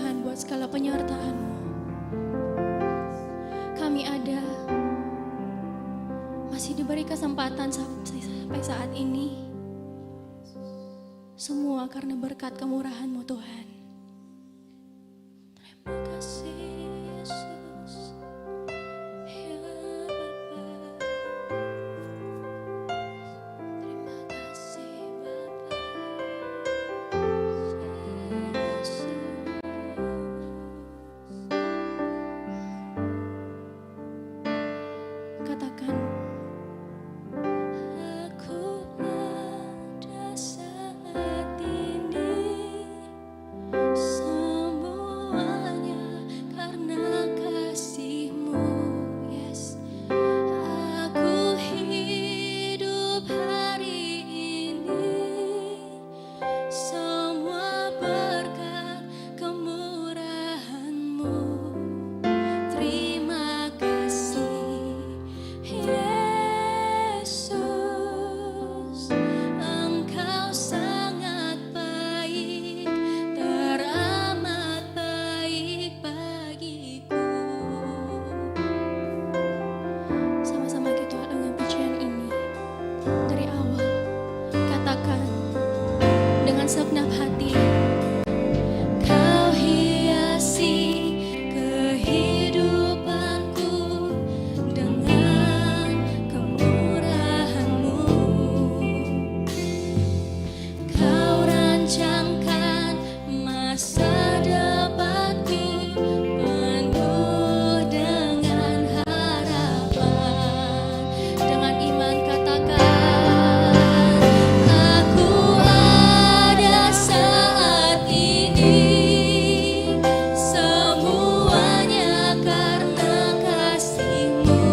Tuhan buat segala penyertaan-Mu. Kami ada, masih diberi kesempatan sampai saat ini. Semua karena berkat kemurahan-Mu Tuhan. Terima kasih Yesus, ya Bapa. Terima kasih Bapa, Yesus. Katakan, aku ada saat ini, semuanya karena kasih-Mu, yes. Aku hidup hari ini, semua berkat kemurahan-Mu. Terima kasih Yesus, Engkau sangat baik, teramat baik bagiku. Sama-sama kita dengan pujian ini dari awal. Katakan dengan segenap hati, Kau hiasi kehidupanku dengan kemurahan-Mu. Kau rancangkan masa depanku penuh dengan harapan. Dengan iman katakan, aku ada saat ini, semuanya karena kasih-Mu.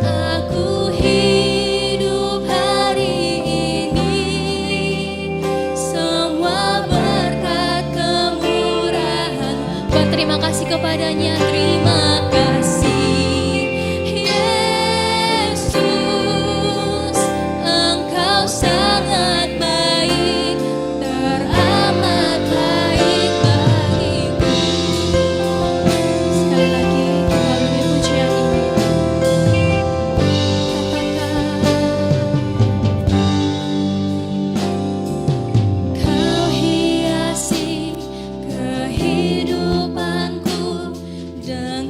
Aku hidup hari ini, semua berkat kemurahan. Berterima kasih kepadanya. Terima kasih Yesus, Engkau sangat baik, teramat baik bagiku. Sekali lagi melalui pujian ini, katakan, Kau hiasi kehidupanku dengan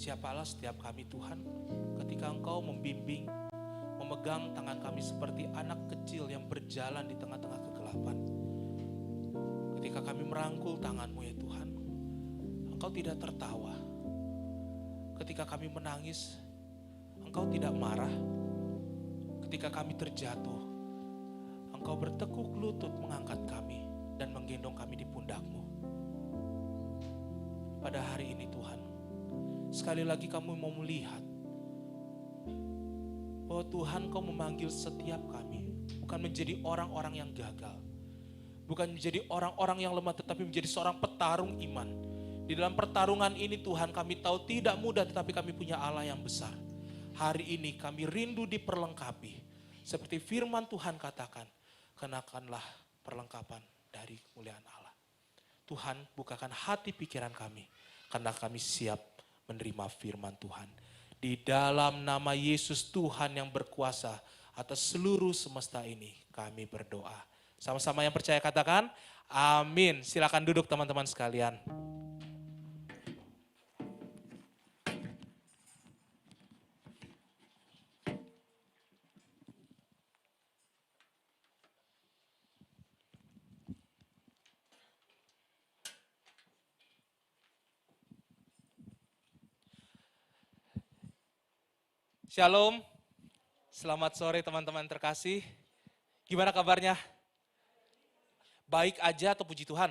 Siapalah setiap kami Tuhan, ketika Engkau membimbing, memegang tangan kami seperti anak kecil yang berjalan di tengah-tengah kegelapan. Ketika kami merangkul tangan-Mu ya Tuhan, Engkau tidak tertawa. Ketika kami menangis, Engkau tidak marah. Ketika kami terjatuh, Engkau bertekuk lutut mengangkat kami dan menggendong kami di pundak-Mu. Pada hari ini Tuhan, sekali lagi kami mau melihat bahwa Tuhan Kau memanggil setiap kami bukan menjadi orang-orang yang gagal, bukan menjadi orang-orang yang lemah, tetapi menjadi seorang petarung iman. Di dalam pertarungan ini Tuhan, kami tahu tidak mudah, tetapi kami punya Allah yang besar. Hari ini kami rindu diperlengkapi. Seperti firman Tuhan katakan, kenakanlah perlengkapan dari kemuliaan Allah. Tuhan, bukakan hati pikiran kami, karena kami siap menerima firman Tuhan. Di dalam nama Yesus Tuhan yang berkuasa atas seluruh semesta ini, kami berdoa. Sama-sama yang percaya katakan, amin. Silakan duduk teman-teman sekalian. Shalom, selamat sore teman-teman terkasih. Gimana kabarnya? Baik aja atau puji Tuhan?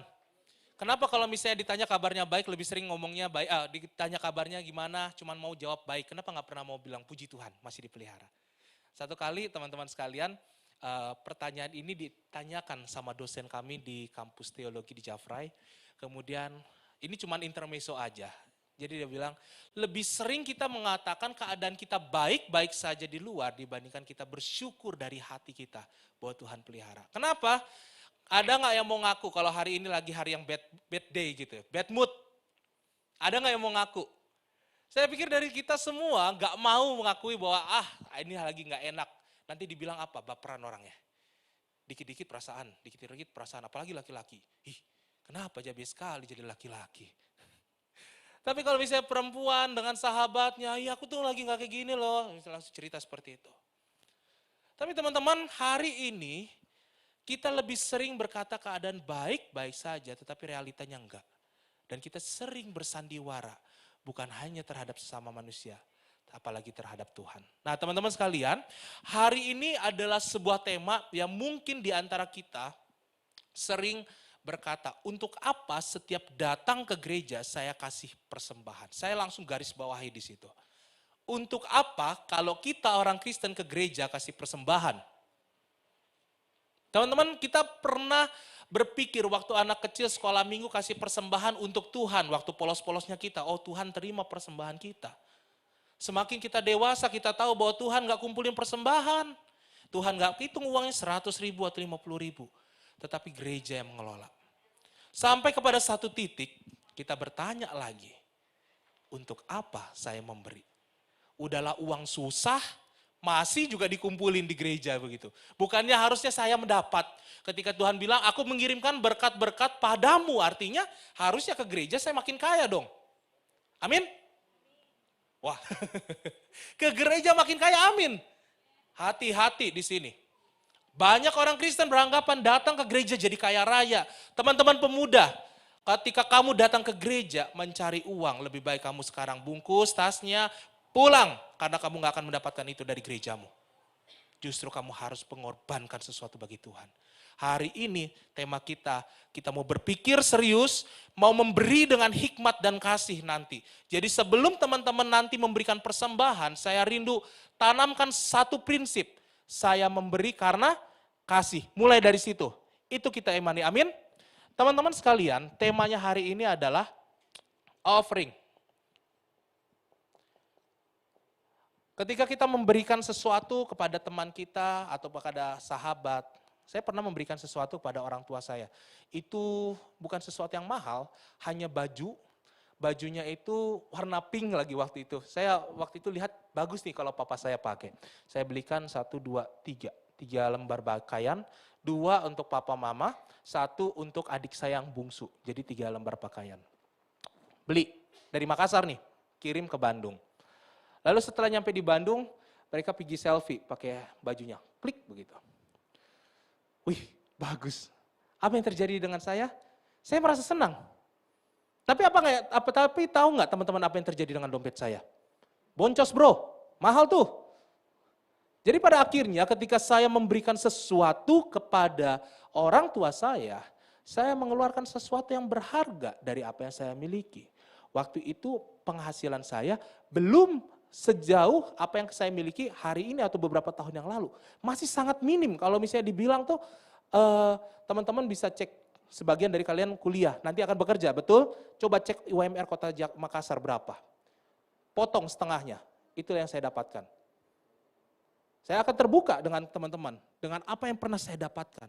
Kenapa kalau misalnya ditanya kabarnya baik lebih sering ngomongnya baik, ditanya kabarnya gimana cuman mau jawab baik, kenapa gak pernah mau bilang puji Tuhan masih dipelihara? Satu kali teman-teman sekalian, pertanyaan ini ditanyakan sama dosen kami di kampus teologi di Jafrai, kemudian ini cuman intermezzo aja. Jadi dia bilang, lebih sering kita mengatakan keadaan kita baik-baik saja di luar dibandingkan kita bersyukur dari hati kita bahwa Tuhan pelihara. Kenapa? Ada gak yang mau ngaku kalau hari ini lagi hari yang bad day gitu, bad mood? Ada gak yang mau ngaku? Saya pikir dari kita semua gak mau mengakui bahwa ini lagi gak enak. Nanti dibilang apa? Baperan orangnya. Dikit-dikit perasaan, dikit-dikit perasaan, apalagi laki-laki. Kenapa jabe sekali jadi laki-laki? Tapi kalau misalnya perempuan dengan sahabatnya, aku tuh lagi gak kayak gini loh. Langsung cerita seperti itu. Tapi teman-teman, hari ini kita lebih sering berkata keadaan baik-baik saja, tetapi realitanya enggak. Dan kita sering bersandiwara, bukan hanya terhadap sesama manusia, apalagi terhadap Tuhan. Nah teman-teman sekalian, hari ini adalah sebuah tema yang mungkin di antara kita sering berkata, untuk apa setiap datang ke gereja saya kasih persembahan? Saya langsung garis bawahi di situ. Untuk apa kalau kita orang Kristen ke gereja kasih persembahan? Teman-teman, kita pernah berpikir waktu anak kecil sekolah minggu kasih persembahan untuk Tuhan, waktu polos-polosnya kita, oh Tuhan terima persembahan kita. Semakin kita dewasa, kita tahu bahwa Tuhan gak kumpulin persembahan. Tuhan gak hitung uangnya 100 ribu atau 50 ribu. Tetapi gereja yang mengelola. Sampai kepada satu titik, kita bertanya lagi, untuk apa saya memberi? Udahlah uang susah, masih juga dikumpulin di gereja begitu. Bukannya harusnya saya mendapat. Ketika Tuhan bilang, aku mengirimkan berkat-berkat padamu, artinya harusnya ke gereja saya makin kaya dong. Amin? Wah, ke gereja makin kaya, amin. Hati-hati di sini. Banyak orang Kristen beranggapan datang ke gereja jadi kaya raya. Teman-teman pemuda, ketika kamu datang ke gereja mencari uang, lebih baik kamu sekarang bungkus tasnya, pulang. Karena kamu gak akan mendapatkan itu dari gerejamu. Justru kamu harus mengorbankan sesuatu bagi Tuhan. Hari ini tema kita mau berpikir serius, mau memberi dengan hikmat dan kasih nanti. Jadi sebelum teman-teman nanti memberikan persembahan, saya rindu tanamkan satu prinsip. Saya memberi karena kasih. Mulai dari situ. Itu kita imani. Amin. Teman-teman sekalian, temanya hari ini adalah offering. Ketika kita memberikan sesuatu kepada teman kita atau kepada sahabat, saya pernah memberikan sesuatu kepada orang tua saya. Itu bukan sesuatu yang mahal, hanya baju. Bajunya itu warna pink lagi waktu itu. Saya waktu itu lihat bagus nih kalau papa saya pakai. Saya belikan 1, 2, 3. 3 lembar pakaian, 2 untuk papa mama, 1 untuk adik saya yang bungsu. Jadi 3 lembar pakaian. Beli dari Makassar nih, kirim ke Bandung. Lalu setelah nyampe di Bandung, mereka pergi selfie pakai bajunya. Klik begitu. Wih, bagus. Apa yang terjadi dengan saya? Saya merasa senang. Tapi tahu nggak teman-teman apa yang terjadi dengan dompet saya? Boncos bro, mahal tuh. Jadi pada akhirnya ketika saya memberikan sesuatu kepada orang tua saya mengeluarkan sesuatu yang berharga dari apa yang saya miliki. Waktu itu penghasilan saya belum sejauh apa yang saya miliki hari ini atau beberapa tahun yang lalu. Masih sangat minim. Kalau misalnya dibilang tuh teman-teman bisa cek sebagian dari kalian kuliah, nanti akan bekerja, betul? Coba cek UMR Kota Makassar berapa. Potong setengahnya, itu yang saya dapatkan. Saya akan terbuka dengan teman-teman, dengan apa yang pernah saya dapatkan.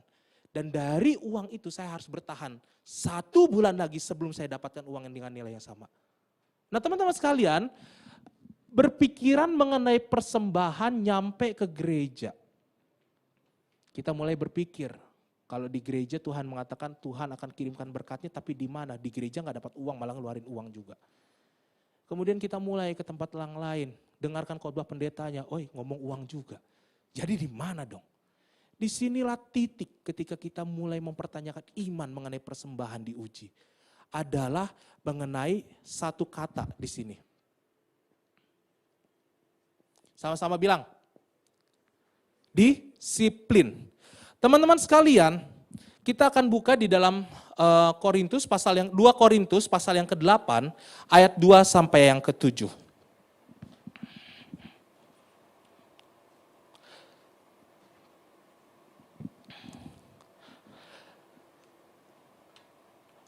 Dan dari uang itu saya harus bertahan 1 bulan lagi sebelum saya dapatkan uang yang dengan nilai yang sama. Nah teman-teman sekalian, berpikiran mengenai persembahan nyampe ke gereja. Kita mulai berpikir, kalau di gereja Tuhan mengatakan Tuhan akan kirimkan berkatnya, tapi di mana? Di gereja nggak dapat uang, malah ngeluarin uang juga. Kemudian kita mulai ke tempat yang lain, dengarkan khotbah pendetanya, oi ngomong uang juga. Jadi di mana dong? Disinilah titik ketika kita mulai mempertanyakan iman mengenai persembahan diuji. Adalah mengenai satu kata di sini. Sama-sama bilang, disiplin. Teman-teman sekalian, kita akan buka di dalam 2 Korintus pasal yang ke-8 ayat 2 sampai yang ke-7.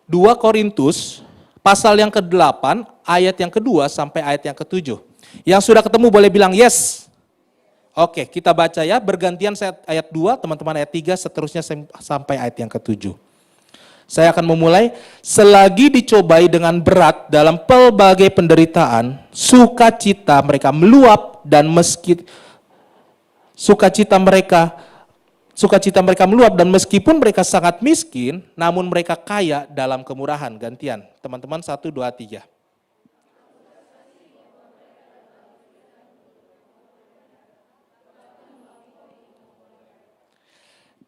Dua Korintus pasal yang ke-8 ayat yang kedua sampai ayat yang ke-7. Yang sudah ketemu boleh bilang yes. Oke, kita baca ya, bergantian saya ayat 2, teman-teman ayat 3, seterusnya sampai ayat yang ke-7. Saya akan memulai, selagi dicobai dengan berat dalam pelbagai penderitaan, sukacita mereka meluap dan sukacita mereka meluap dan meskipun mereka sangat miskin, namun mereka kaya dalam kemurahan. Gantian, teman-teman 1, 2, 3.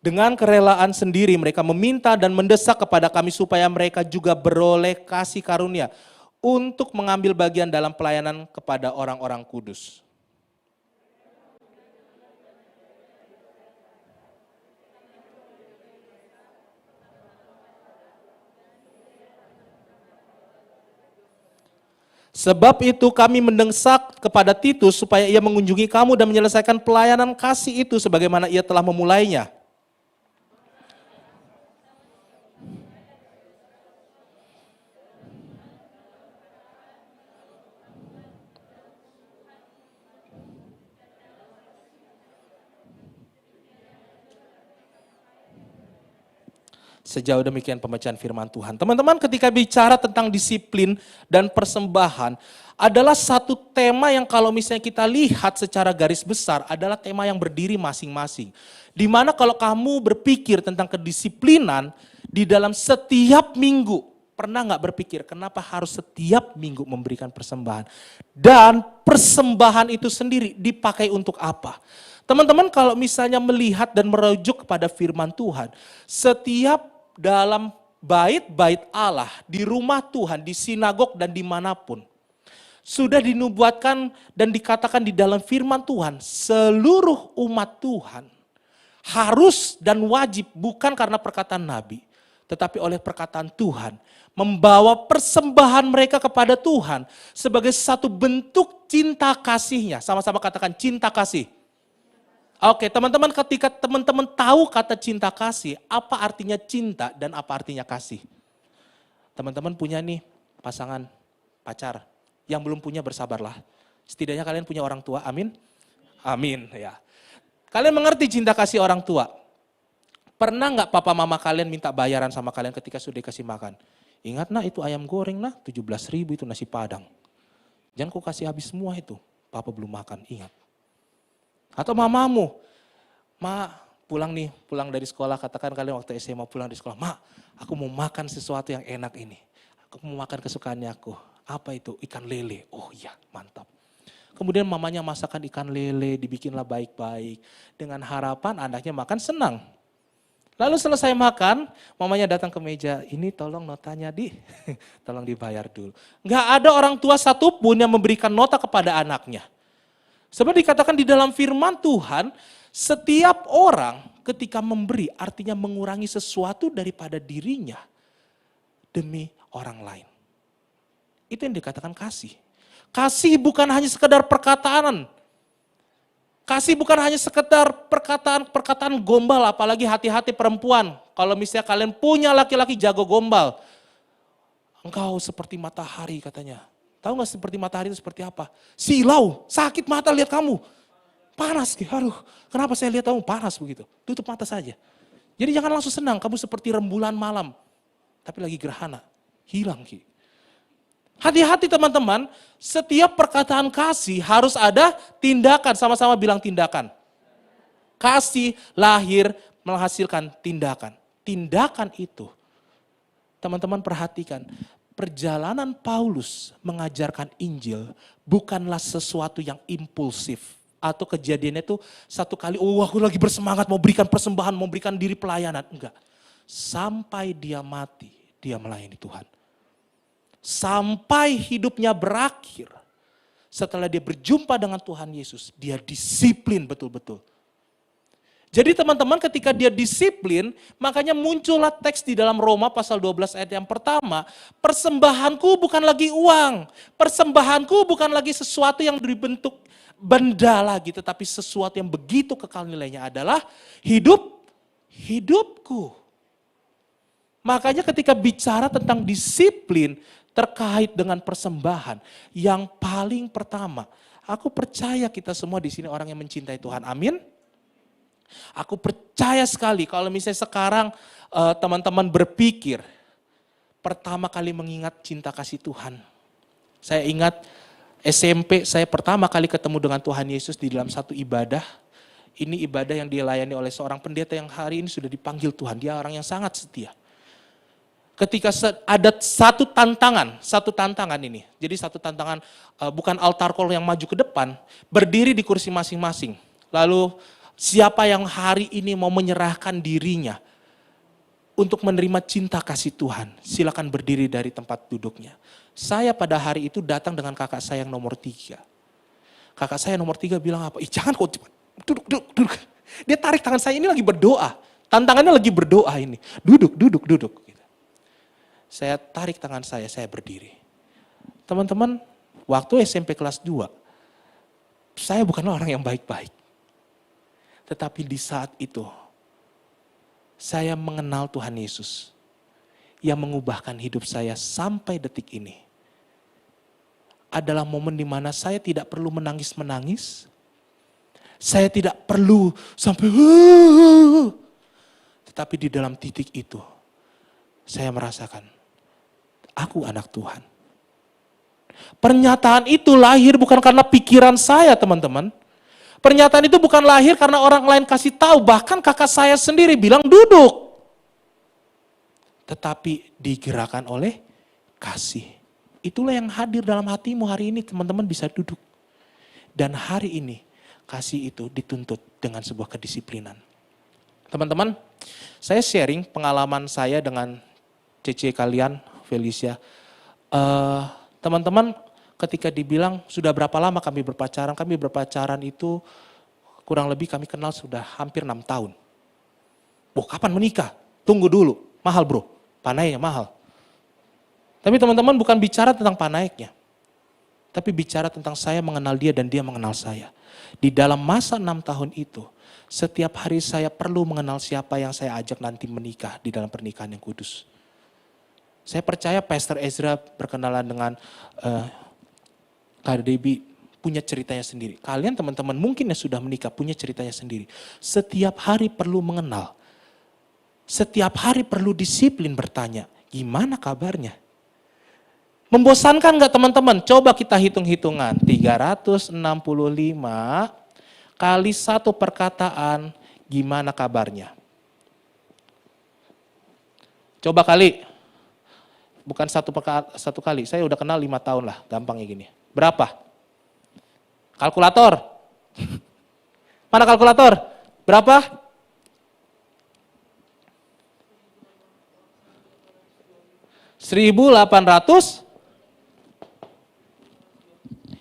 Dengan kerelaan sendiri mereka meminta dan mendesak kepada kami supaya mereka juga beroleh kasih karunia untuk mengambil bagian dalam pelayanan kepada orang-orang kudus. Sebab itu kami mendesak kepada Titus supaya ia mengunjungi kamu dan menyelesaikan pelayanan kasih itu sebagaimana ia telah memulainya. Sejauh demikian pembacaan firman Tuhan. Teman-teman, ketika bicara tentang disiplin dan persembahan adalah satu tema yang kalau misalnya kita lihat secara garis besar adalah tema yang berdiri masing-masing. Dimana kalau kamu berpikir tentang kedisiplinan di dalam setiap minggu, pernah nggak berpikir kenapa harus setiap minggu memberikan persembahan? Dan persembahan itu sendiri dipakai untuk apa? Teman-teman kalau misalnya melihat dan merujuk kepada firman Tuhan, setiap dalam bait-bait Allah, di rumah Tuhan, di sinagog dan dimanapun, sudah dinubuatkan dan dikatakan di dalam firman Tuhan, seluruh umat Tuhan harus dan wajib bukan karena perkataan Nabi, tetapi oleh perkataan Tuhan, membawa persembahan mereka kepada Tuhan sebagai satu bentuk cinta kasihnya. Sama-sama katakan cinta kasih. Oke, teman-teman, ketika teman-teman tahu kata cinta kasih, apa artinya cinta dan apa artinya kasih? Teman-teman punya nih pasangan, pacar. Yang belum punya bersabarlah. Setidaknya kalian punya orang tua, amin? Amin, ya. Kalian mengerti cinta kasih orang tua? Pernah nggak papa mama kalian minta bayaran sama kalian ketika sudah dikasih makan? Ingat nah itu ayam goreng nah, 17.000 itu nasi padang. Jangan kau kasih habis semua itu, papa belum makan, ingat. Atau mamamu, pulang dari sekolah, katakan kalian waktu SMA pulang dari sekolah, aku mau makan sesuatu yang enak ini. Aku mau makan kesukaannya aku. Apa itu? Ikan lele. Oh iya, mantap. Kemudian mamanya masakan ikan lele, dibikinlah baik-baik. Dengan harapan anaknya makan senang. Lalu selesai makan, mamanya datang ke meja, ini tolong notanya tolong dibayar dulu. Nggak ada orang tua satupun yang memberikan nota kepada anaknya. Seperti dikatakan di dalam firman Tuhan, setiap orang ketika memberi artinya mengurangi sesuatu daripada dirinya demi orang lain. Itu yang dikatakan kasih. Kasih bukan hanya sekedar perkataan. Kasih bukan hanya sekedar perkataan gombal, apalagi hati-hati perempuan. Kalau misalnya kalian punya laki-laki jago gombal, engkau seperti matahari katanya. Tahu gak seperti matahari itu seperti apa? Silau, sakit mata lihat kamu. Panas, aduh kenapa saya lihat kamu panas begitu. Tutup mata saja. Jadi jangan langsung senang, kamu seperti rembulan malam. Tapi lagi gerhana, hilang Ki. Hati-hati teman-teman, setiap perkataan kasih harus ada tindakan, sama-sama bilang tindakan. Kasih lahir menghasilkan tindakan. Tindakan itu, teman-teman perhatikan, perjalanan Paulus mengajarkan Injil bukanlah sesuatu yang impulsif. Atau kejadiannya itu satu kali, oh aku lagi bersemangat mau berikan persembahan, mau berikan diri pelayanan. Enggak, sampai dia mati, dia melayani Tuhan. Sampai hidupnya berakhir, setelah dia berjumpa dengan Tuhan Yesus, dia disiplin betul-betul. Jadi teman-teman ketika dia disiplin, makanya muncullah teks di dalam Roma pasal 12 ayat yang pertama, persembahanku bukan lagi uang, persembahanku bukan lagi sesuatu yang dibentuk benda lagi, tetapi sesuatu yang begitu kekal nilainya adalah hidupku. Makanya ketika bicara tentang disiplin, terkait dengan persembahan, yang paling pertama, aku percaya kita semua di sini orang yang mencintai Tuhan, amin. Aku percaya sekali kalau misalnya sekarang teman-teman berpikir, pertama kali mengingat cinta kasih Tuhan. Saya ingat SMP saya pertama kali ketemu dengan Tuhan Yesus di dalam satu ibadah. Ini ibadah yang dilayani oleh seorang pendeta yang hari ini sudah dipanggil Tuhan, dia orang yang sangat setia. Ketika ada satu tantangan ini. Jadi satu tantangan bukan altar call yang maju ke depan, berdiri di kursi masing-masing. Lalu siapa yang hari ini mau menyerahkan dirinya untuk menerima cinta kasih Tuhan, silakan berdiri dari tempat duduknya. Saya pada hari itu datang dengan kakak saya yang nomor 3. Kakak saya nomor 3 bilang apa? Jangan kok cepat, duduk. Dia tarik tangan saya, ini lagi berdoa. Tantangannya lagi berdoa ini. Duduk. Saya tarik tangan saya berdiri. Teman-teman, waktu SMP kelas 2, saya bukanlah orang yang baik-baik. Tetapi di saat itu, saya mengenal Tuhan Yesus yang mengubahkan hidup saya sampai detik ini. Adalah momen di mana saya tidak perlu menangis-menangis. Saya tidak perlu sampai tetapi di dalam titik itu, saya merasakan aku anak Tuhan. Pernyataan itu lahir bukan karena pikiran saya, teman-teman. Pernyataan itu bukan lahir karena orang lain kasih tahu, bahkan kakak saya sendiri bilang duduk. Tetapi digerakkan oleh kasih. Itulah yang hadir dalam hatimu hari ini, teman-teman bisa duduk. Dan hari ini kasih itu dituntut dengan sebuah kedisiplinan. Teman-teman, saya sharing pengalaman saya dengan CC kalian, Felicia. Teman-teman ketika dibilang sudah berapa lama kami berpacaran itu kurang lebih kami kenal sudah hampir 6 tahun. Oh kapan menikah? Tunggu dulu, mahal bro, panaiknya mahal. Tapi teman-teman bukan bicara tentang panaiknya. Tapi bicara tentang saya mengenal dia dan dia mengenal saya. Di dalam masa 6 tahun itu, setiap hari saya perlu mengenal siapa yang saya ajak nanti menikah di dalam pernikahan yang kudus. Saya percaya Pastor Ezra berkenalan dengan Kak Debbie punya ceritanya sendiri. Kalian teman-teman mungkin yang sudah menikah punya ceritanya sendiri. Setiap hari perlu mengenal. Setiap hari perlu disiplin bertanya, gimana kabarnya? Membosankan gak teman-teman? Coba kita hitung-hitungan. 365 kali satu perkataan, gimana kabarnya? Coba kali. Bukan satu kali, saya udah kenal 5 tahun lah, gampangnya gini. Berapa? Kalkulator. Mana kalkulator? Berapa? $1.800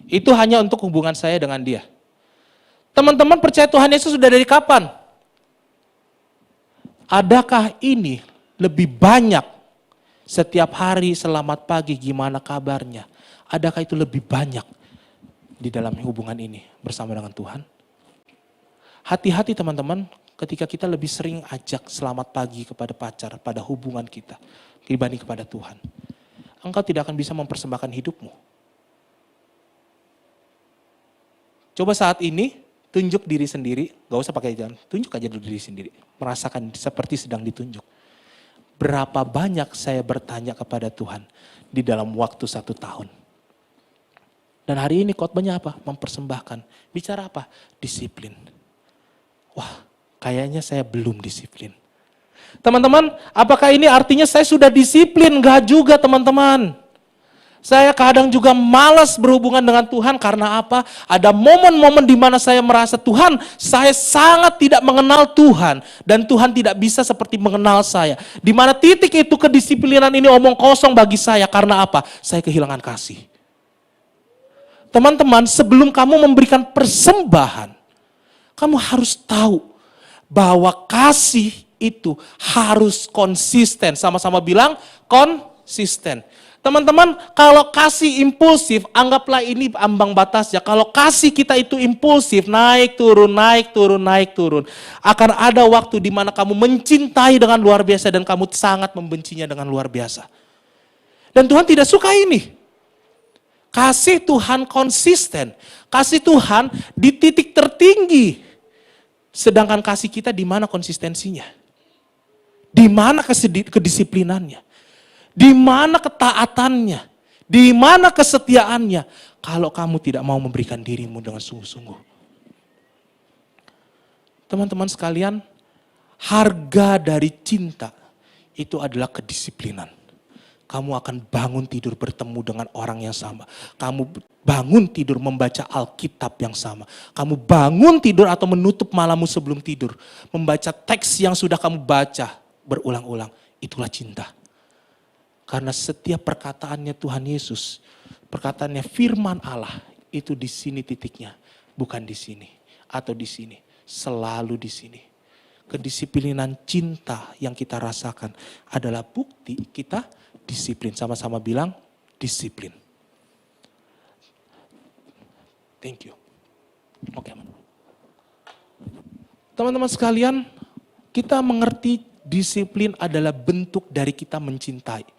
itu hanya untuk hubungan saya dengan dia. Teman-teman percaya Tuhan Yesus sudah dari kapan? Adakah ini lebih banyak setiap hari selamat pagi gimana kabarnya? Adakah itu lebih banyak di dalam hubungan ini bersama dengan Tuhan? Hati-hati teman-teman ketika kita lebih sering ajak selamat pagi kepada pacar pada hubungan kita dibanding kepada Tuhan. Engkau tidak akan bisa mempersembahkan hidupmu. Coba saat ini tunjuk diri sendiri, gak usah pakai jalan, tunjuk aja diri sendiri. Merasakan seperti sedang ditunjuk. Berapa banyak saya bertanya kepada Tuhan di dalam waktu 1 tahun. Dan hari ini khotbahnya apa? Mempersembahkan. Bicara apa? Disiplin. Wah, kayaknya saya belum disiplin. Teman-teman, apakah ini artinya saya sudah disiplin? Enggak juga teman-teman. Saya kadang juga malas berhubungan dengan Tuhan karena apa? Ada momen-momen di mana saya merasa Tuhan, saya sangat tidak mengenal Tuhan. Dan Tuhan tidak bisa seperti mengenal saya. Di mana titik itu kedisiplinan ini omong kosong bagi saya. Karena apa? Saya kehilangan kasih. Teman-teman, sebelum kamu memberikan persembahan, kamu harus tahu bahwa kasih itu harus konsisten. Sama-sama bilang konsisten. Teman-teman, kalau kasih impulsif, anggaplah ini ambang batasnya. Kalau kasih kita itu impulsif, naik turun, naik turun, naik turun. Akan ada waktu di mana kamu mencintai dengan luar biasa dan kamu sangat membencinya dengan luar biasa. Dan Tuhan tidak suka ini. Kasih Tuhan konsisten. Kasih Tuhan di titik tertinggi. Sedangkan kasih kita di mana konsistensinya? Di mana kedisiplinannya? Di mana ketaatannya? Di mana kesetiaannya? Kalau kamu tidak mau memberikan dirimu dengan sungguh-sungguh. Teman-teman sekalian, harga dari cinta itu adalah kedisiplinan. Kamu akan bangun tidur bertemu dengan orang yang sama. Kamu bangun tidur membaca Alkitab yang sama. Kamu bangun tidur atau menutup malammu sebelum tidur. Membaca teks yang sudah kamu baca berulang-ulang. Itulah cinta. Karena setiap perkataannya Tuhan Yesus, perkataannya firman Allah, itu di sini titiknya. Bukan di sini atau di sini. Selalu di sini. Kedisiplinan cinta yang kita rasakan adalah bukti kita disiplin. Sama-sama bilang disiplin. Thank you. Oke. Teman-teman sekalian, kita mengerti disiplin adalah bentuk dari kita mencintai.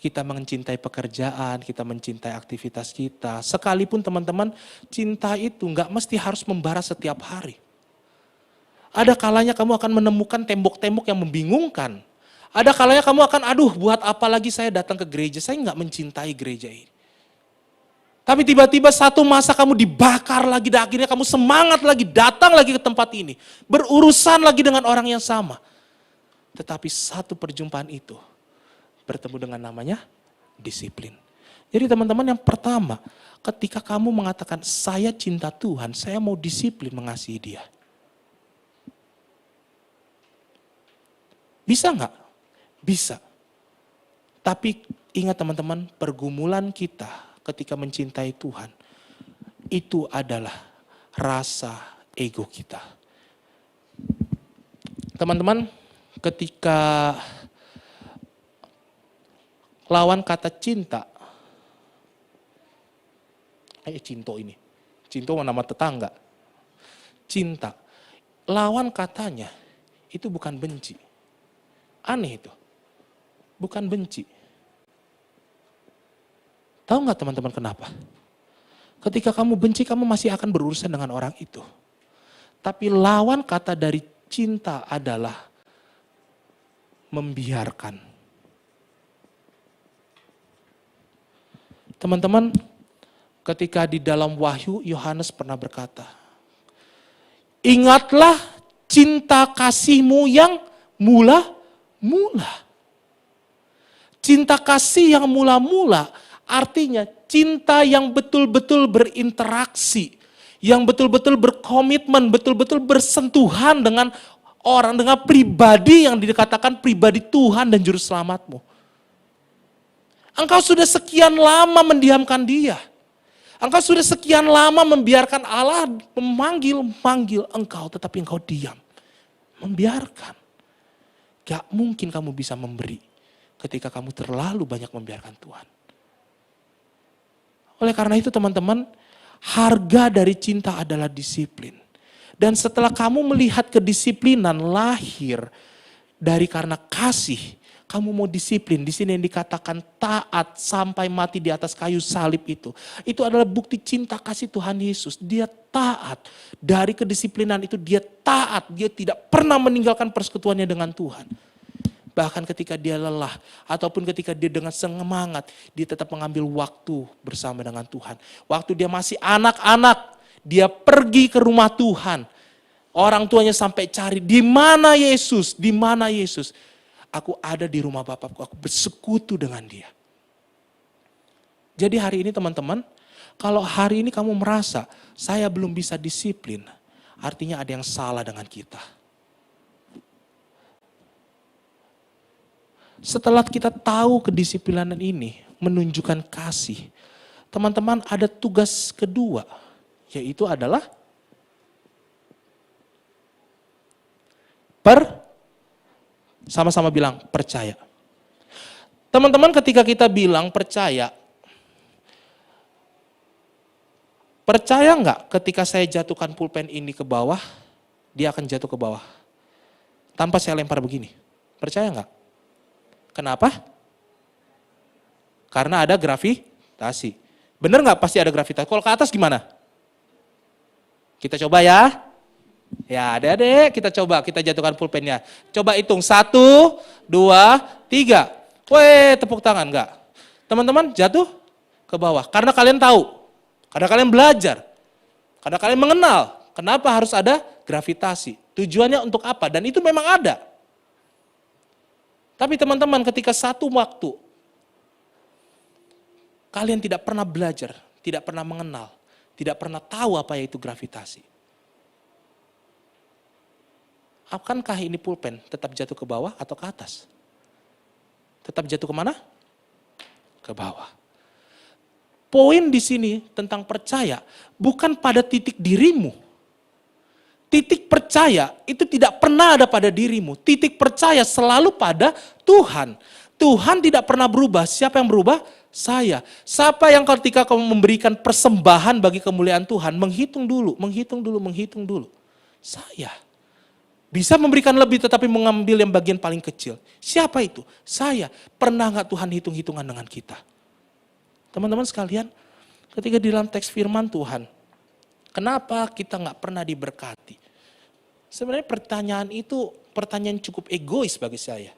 Kita mencintai pekerjaan, kita mencintai aktivitas kita. Sekalipun teman-teman, cinta itu nggak mesti harus membara setiap hari. Ada kalanya kamu akan menemukan tembok-tembok yang membingungkan. Ada kalanya kamu akan, aduh buat apa lagi saya datang ke gereja, saya nggak mencintai gereja ini. Tapi tiba-tiba satu masa kamu dibakar lagi dan akhirnya kamu semangat lagi, datang lagi ke tempat ini. Berurusan lagi dengan orang yang sama. Tetapi satu perjumpaan itu bertemu dengan namanya disiplin. Jadi teman-teman yang pertama, ketika kamu mengatakan saya cinta Tuhan, saya mau disiplin mengasihi dia. Bisa nggak? Bisa. Tapi ingat teman-teman, pergumulan kita ketika mencintai Tuhan, itu adalah rasa ego kita. Teman-teman, ketika lawan kata cinta, cinto ini, cinto nama tetangga, cinta, lawan katanya itu bukan benci, aneh itu, bukan benci. Tahu nggak teman-teman kenapa? Ketika kamu benci, kamu masih akan berurusan dengan orang itu. Tapi lawan kata dari cinta adalah membiarkan. Teman-teman, ketika di dalam Wahyu, Yohanes pernah berkata, ingatlah cinta kasihmu yang mula-mula. Cinta kasih yang mula-mula artinya cinta yang betul-betul berinteraksi, yang betul-betul berkomitmen, betul-betul bersentuhan dengan orang, dengan pribadi yang dikatakan pribadi Tuhan dan Juru Selamatmu. Engkau sudah sekian lama mendiamkan dia. Engkau sudah sekian lama membiarkan Allah memanggil engkau, tetapi engkau diam. Membiarkan. Gak mungkin kamu bisa memberi ketika kamu terlalu banyak membiarkan Tuhan. Oleh karena itu teman-teman, harga dari cinta adalah disiplin. Dan setelah kamu melihat kedisiplinan lahir dari karena kasih, kamu mau disiplin. Di sini yang dikatakan taat sampai mati di atas kayu salib itu. Itu adalah bukti cinta kasih Tuhan Yesus. Dia taat. Dari kedisiplinan itu dia taat. Dia tidak pernah meninggalkan persekutuannya dengan Tuhan. Bahkan ketika dia lelah ataupun ketika dia dengan semangat, dia tetap mengambil waktu bersama dengan Tuhan. Waktu dia masih anak-anak, dia pergi ke rumah Tuhan. Orang tuanya sampai cari, di mana Yesus? Di mana Yesus? Aku ada di rumah Bapakku, aku bersekutu dengan dia. Jadi hari ini teman-teman, kalau hari ini kamu merasa saya belum bisa disiplin, artinya ada yang salah dengan kita. Setelah kita tahu kedisiplinan ini menunjukkan kasih, teman-teman ada tugas kedua, yaitu adalah sama-sama bilang percaya. Teman-teman ketika kita bilang percaya nggak ketika saya jatuhkan pulpen ini ke bawah, dia akan jatuh ke bawah. Tanpa saya lempar begini. Percaya nggak? Kenapa? Karena ada gravitasi. Bener nggak pasti ada gravitasi? Kalau ke atas gimana? Kita coba ya. Ya adik-adik kita coba, kita jatuhkan pulpennya. Coba hitung 1, 2, 3. Weh tepuk tangan enggak? Teman-teman jatuh ke bawah. Karena kalian tahu. Karena kalian belajar. Karena kalian mengenal. Kenapa harus ada gravitasi. Tujuannya untuk apa? Dan itu memang ada. Tapi teman-teman ketika satu waktu kalian tidak pernah belajar, tidak pernah mengenal, tidak pernah tahu apa itu gravitasi. Akankah ini pulpen tetap jatuh ke bawah atau ke atas? Tetap jatuh kemana? Ke bawah. Poin di sini tentang percaya bukan pada titik dirimu. Titik percaya itu tidak pernah ada pada dirimu. Titik percaya selalu pada Tuhan. Tuhan tidak pernah berubah. Siapa yang berubah? Saya. Siapa yang ketika kamu memberikan persembahan bagi kemuliaan Tuhan, menghitung dulu. Saya. Bisa memberikan lebih tetapi mengambil yang bagian paling kecil. Siapa itu? Saya. Pernah nggak Tuhan hitung-hitungan dengan kita? Teman-teman sekalian, ketika di dalam teks firman Tuhan, kenapa kita nggak pernah diberkati? Sebenarnya pertanyaan itu pertanyaan cukup egois bagi saya.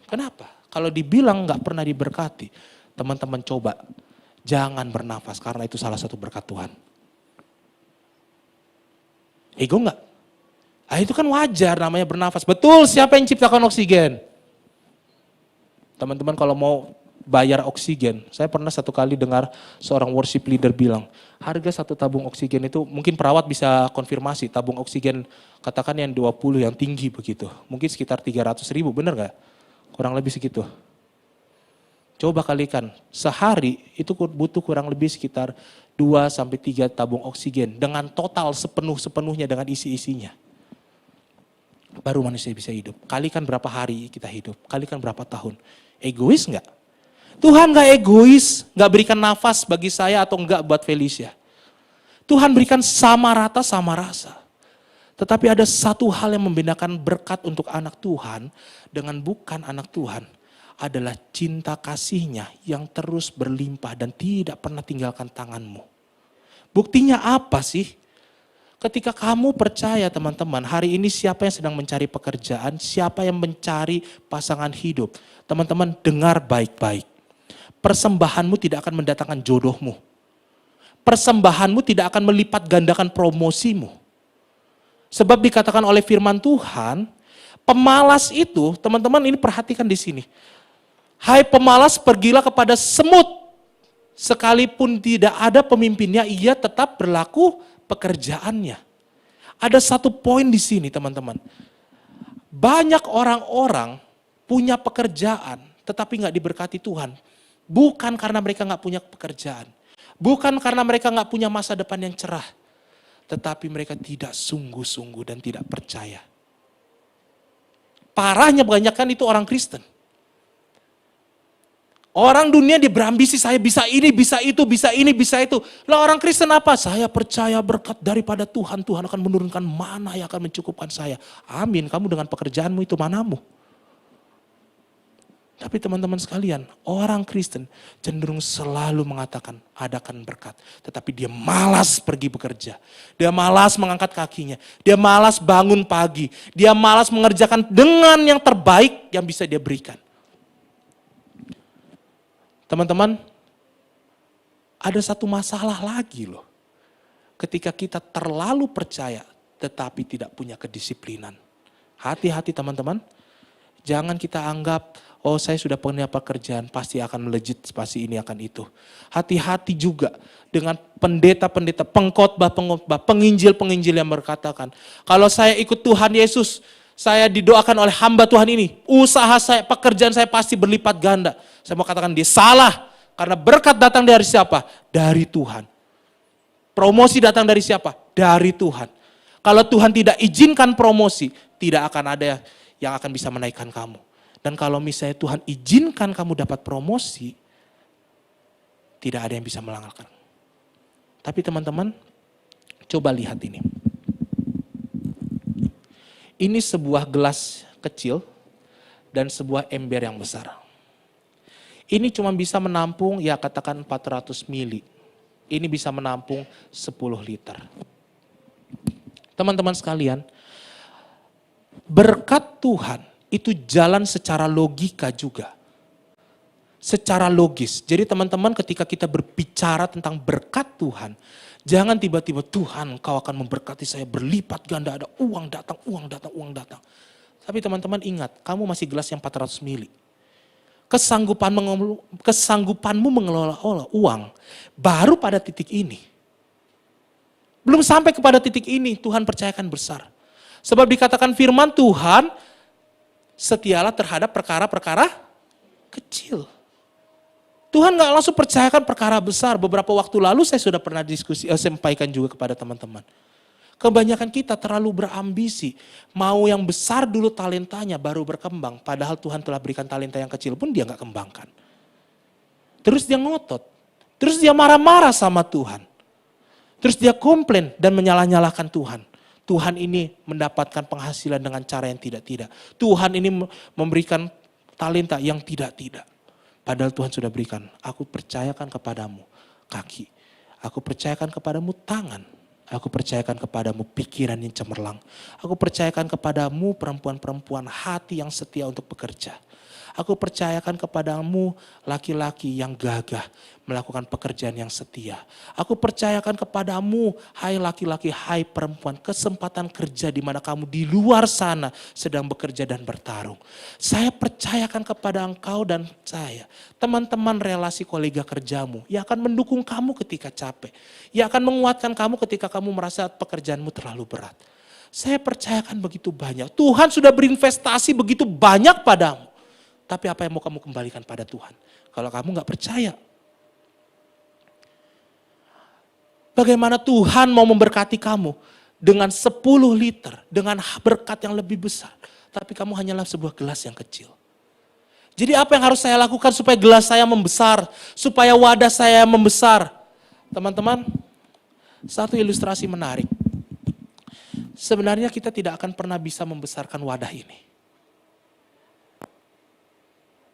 Kenapa? Kalau dibilang nggak pernah diberkati, teman-teman coba jangan bernafas karena itu salah satu berkat Tuhan. Ego nggak? Ah itu kan wajar namanya bernafas. Betul, siapa yang ciptakan oksigen? Teman-teman kalau mau bayar oksigen, saya pernah satu kali dengar seorang worship leader bilang, harga satu tabung oksigen itu, mungkin perawat bisa konfirmasi, tabung oksigen katakan yang 20 yang tinggi begitu, mungkin sekitar 300.000, bener gak? Kurang lebih segitu. Coba kalikan, sehari itu butuh kurang lebih sekitar 2-3 tabung oksigen, dengan total sepenuhnya dengan isi-isinya. Baru manusia bisa hidup. Kalikan berapa hari kita hidup, kalikan berapa tahun. Egois gak? Tuhan gak egois, gak berikan nafas bagi saya atau enggak buat Felicia. Tuhan berikan sama rata, sama rasa. Tetapi ada satu hal yang membedakan berkat untuk anak Tuhan dengan bukan anak Tuhan. Adalah cinta kasihnya yang terus berlimpah dan tidak pernah tinggalkan tanganmu. Buktinya apa sih? Ketika kamu percaya teman-teman, hari ini siapa yang sedang mencari pekerjaan, siapa yang mencari pasangan hidup. Teman-teman dengar baik-baik. Persembahanmu tidak akan mendatangkan jodohmu. Persembahanmu tidak akan melipat gandakan promosimu. Sebab dikatakan oleh firman Tuhan, pemalas itu, teman-teman ini perhatikan di sini. Hai pemalas, pergilah kepada semut. Sekalipun tidak ada pemimpinnya, ia tetap berlaku pekerjaannya. Ada satu poin di sini teman-teman. Banyak orang-orang punya pekerjaan, tetapi nggak diberkati Tuhan. Bukan karena mereka nggak punya pekerjaan. Bukan karena mereka nggak punya masa depan yang cerah. Tetapi mereka tidak sungguh-sungguh dan tidak percaya. Parahnya banyak kan itu orang Kristen. Orang dunia dia berambisi, saya bisa ini, bisa itu, bisa ini, bisa itu. Lah orang Kristen apa? Saya percaya berkat daripada Tuhan. Tuhan akan menurunkan mana yang akan mencukupkan saya. Amin, kamu dengan pekerjaanmu itu manamu. Tapi teman-teman sekalian, orang Kristen cenderung selalu mengatakan adakan berkat. Tetapi dia malas pergi bekerja. Dia malas mengangkat kakinya. Dia malas bangun pagi. Dia malas mengerjakan dengan yang terbaik yang bisa dia berikan. Teman-teman, ada satu masalah lagi loh. Ketika kita terlalu percaya tetapi tidak punya kedisiplinan. Hati-hati teman-teman. Jangan kita anggap, oh saya sudah punya pekerjaan, pasti akan melejit, pasti ini akan itu. Hati-hati juga dengan pendeta-pendeta, pengkhotbah-pengkhotbah, penginjil-penginjil yang berkatakan, kalau saya ikut Tuhan Yesus, saya didoakan oleh hamba Tuhan ini, usaha saya, pekerjaan saya pasti berlipat ganda. Saya mau katakan dia salah, karena berkat datang dari siapa? Dari Tuhan. Promosi datang dari siapa? Dari Tuhan. Kalau Tuhan tidak izinkan promosi, tidak akan ada yang akan bisa menaikkan kamu. Dan kalau misalnya Tuhan izinkan kamu dapat promosi, tidak ada yang bisa melanggarkan. Tapi teman-teman, coba lihat ini. Ini sebuah gelas kecil dan sebuah ember yang besar. Ini cuma bisa menampung, ya katakan 400 mili. Ini bisa menampung 10 liter. Teman-teman sekalian, berkat Tuhan itu jalan secara logika juga. Secara logis. Jadi teman-teman ketika kita berbicara tentang berkat Tuhan, jangan tiba-tiba Tuhan kau akan memberkati saya berlipat ganda, ada uang datang, uang datang, uang datang. Tapi teman-teman ingat, kamu masih gelas yang 400 mili. Kesanggupanmu mengelola uang baru pada titik ini. Belum sampai kepada titik ini, Tuhan percayakan besar. Sebab dikatakan firman Tuhan, setialah terhadap perkara-perkara kecil. Tuhan gak langsung percayakan perkara besar. Beberapa waktu lalu saya sudah pernah sampaikan juga kepada teman-teman. Kebanyakan kita terlalu berambisi. Mau yang besar dulu talentanya baru berkembang. Padahal Tuhan telah berikan talenta yang kecil pun dia gak kembangkan. Terus dia ngotot. Terus dia marah-marah sama Tuhan. Terus dia komplain dan menyalah-nyalahkan Tuhan. Tuhan ini mendapatkan penghasilan dengan cara yang tidak-tidak. Tuhan ini memberikan talenta yang tidak-tidak. Padahal Tuhan sudah berikan, aku percayakan kepadamu kaki. Aku percayakan kepadamu tangan. Aku percayakan kepadamu pikiran yang cemerlang. Aku percayakan kepadamu perempuan-perempuan hati yang setia untuk bekerja. Aku percayakan kepadamu laki-laki yang gagah melakukan pekerjaan yang setia. Aku percayakan kepadamu, hai laki-laki, hai perempuan, kesempatan kerja di mana kamu di luar sana sedang bekerja dan bertarung. Saya percayakan kepada engkau dan saya, teman-teman relasi kolega kerjamu, yang akan mendukung kamu ketika capek. Yang akan menguatkan kamu ketika kamu merasa pekerjaanmu terlalu berat. Saya percayakan begitu banyak. Tuhan sudah berinvestasi begitu banyak padamu. Tapi apa yang mau kamu kembalikan pada Tuhan? Kalau kamu gak percaya. Bagaimana Tuhan mau memberkati kamu dengan 10 liter, dengan berkat yang lebih besar. Tapi kamu hanyalah sebuah gelas yang kecil. Jadi apa yang harus saya lakukan supaya gelas saya membesar, supaya wadah saya membesar? Teman-teman, satu ilustrasi menarik. Sebenarnya kita tidak akan pernah bisa membesarkan wadah ini.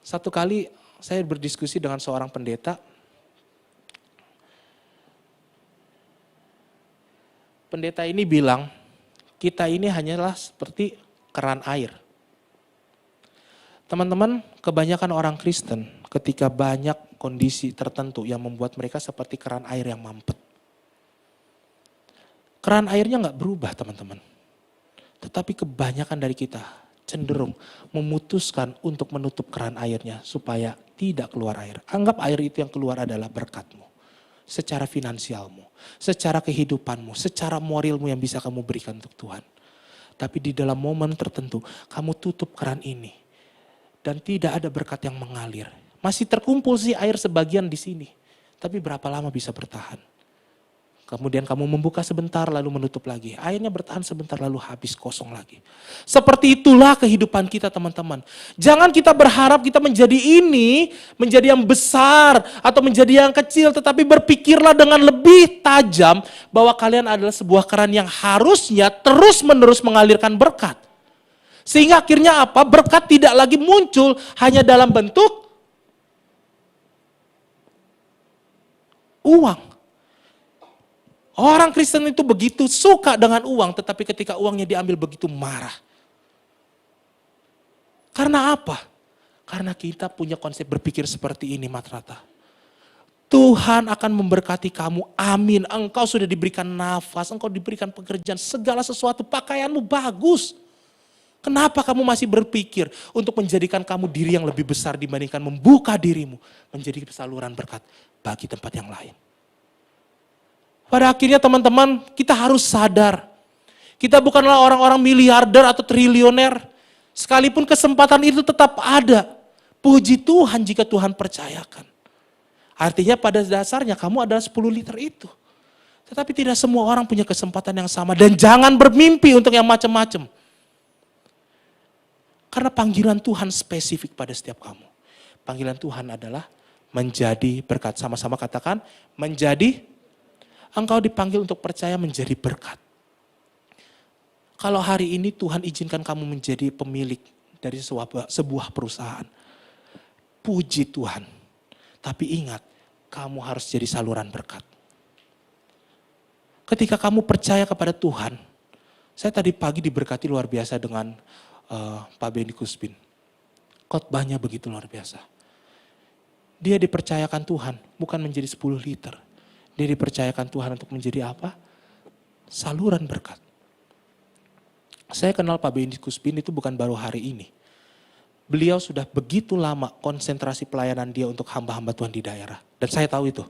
Satu kali saya berdiskusi dengan seorang pendeta. Pendeta ini bilang, kita ini hanyalah seperti keran air. Teman-teman, kebanyakan orang Kristen ketika banyak kondisi tertentu yang membuat mereka seperti keran air yang mampet. Keran airnya gak berubah teman-teman. Tetapi kebanyakan dari kita cenderung memutuskan untuk menutup keran airnya supaya tidak keluar air. Anggap air itu yang keluar adalah berkatmu. Secara finansialmu, secara kehidupanmu, secara moralmu yang bisa kamu berikan untuk Tuhan. Tapi di dalam momen tertentu kamu tutup keran ini. Dan tidak ada berkat yang mengalir. Masih terkumpul sih air sebagian di sini. Tapi berapa lama bisa bertahan? Kemudian kamu membuka sebentar lalu menutup lagi. Airnya bertahan sebentar lalu habis kosong lagi. Seperti itulah kehidupan kita teman-teman. Jangan kita berharap kita menjadi ini, menjadi yang besar atau menjadi yang kecil. Tetapi berpikirlah dengan lebih tajam bahwa kalian adalah sebuah keran yang harusnya terus-menerus mengalirkan berkat. Sehingga akhirnya apa? Berkat tidak lagi muncul hanya dalam bentuk uang. Orang Kristen itu begitu suka dengan uang, tetapi ketika uangnya diambil begitu marah. Karena apa? Karena kita punya konsep berpikir seperti ini, Matrata. Tuhan akan memberkati kamu, amin. Engkau sudah diberikan nafas, engkau diberikan pekerjaan, segala sesuatu, pakaianmu bagus. Kenapa kamu masih berpikir untuk menjadikan kamu diri yang lebih besar dibandingkan membuka dirimu menjadi saluran berkat bagi tempat yang lain? Pada akhirnya teman-teman, kita harus sadar. Kita bukanlah orang-orang miliarder atau triliuner. Sekalipun kesempatan itu tetap ada. Puji Tuhan jika Tuhan percayakan. Artinya pada dasarnya kamu adalah 10 liter itu. Tetapi tidak semua orang punya kesempatan yang sama. Dan jangan bermimpi untuk yang macam-macam. Karena panggilan Tuhan spesifik pada setiap kamu. Panggilan Tuhan adalah menjadi berkat. Sama-sama katakan, menjadi. Engkau dipanggil untuk percaya menjadi berkat. Kalau hari ini Tuhan izinkan kamu menjadi pemilik dari sebuah perusahaan. Puji Tuhan. Tapi ingat, kamu harus jadi saluran berkat. Ketika kamu percaya kepada Tuhan, saya tadi pagi diberkati luar biasa dengan Pak Benny Kuspin. Khotbahnya begitu luar biasa. Dia dipercayakan Tuhan, bukan menjadi 10 liter. Dia dipercayakan Tuhan untuk menjadi apa? Saluran berkat. Saya kenal Pak Benny Kuspin itu bukan baru hari ini. Beliau sudah begitu lama konsentrasi pelayanan dia untuk hamba-hamba Tuhan di daerah. Dan saya tahu itu.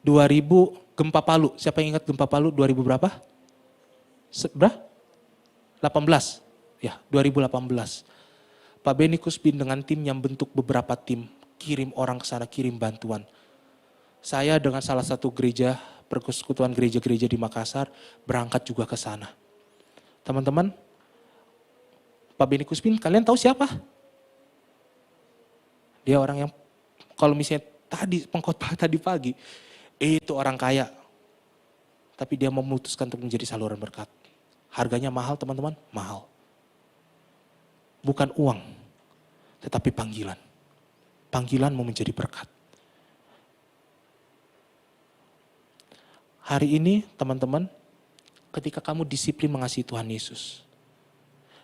2000 gempa Palu. Siapa yang ingat gempa Palu 2000 berapa? Berapa? 18. Ya, 2018. Pak Benny Kuspin dengan tim yang bentuk beberapa tim. Kirim orang ke sana, kirim bantuan. Saya dengan salah satu gereja, persekutuan gereja-gereja di Makassar, berangkat juga ke sana. Teman-teman, Pak Benny Kuspin, kalian tahu siapa? Dia orang yang, kalau misalnya tadi, pengkhotbah tadi pagi, itu orang kaya. Tapi dia memutuskan untuk menjadi saluran berkat. Harganya mahal teman-teman, mahal. Bukan uang, tetapi panggilan. Panggilan mau menjadi berkat. Hari ini teman-teman, ketika kamu disiplin mengasihi Tuhan Yesus.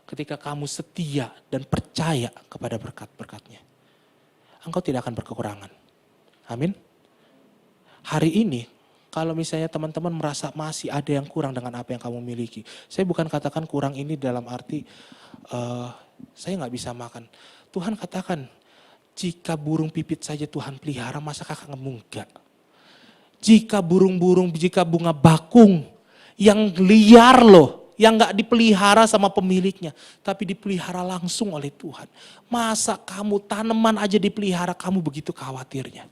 Ketika kamu setia dan percaya kepada berkat-berkatnya. Engkau tidak akan berkekurangan. Amin. Hari ini, kalau misalnya teman-teman merasa masih ada yang kurang dengan apa yang kamu miliki. Saya bukan katakan kurang ini dalam arti, saya gak bisa makan. Tuhan katakan, jika burung pipit saja Tuhan pelihara, masa kakak enggak? Jika burung-burung, jika bunga bakung yang liar loh, yang gak dipelihara sama pemiliknya, tapi dipelihara langsung oleh Tuhan. Masa kamu tanaman aja dipelihara, kamu begitu khawatirnya.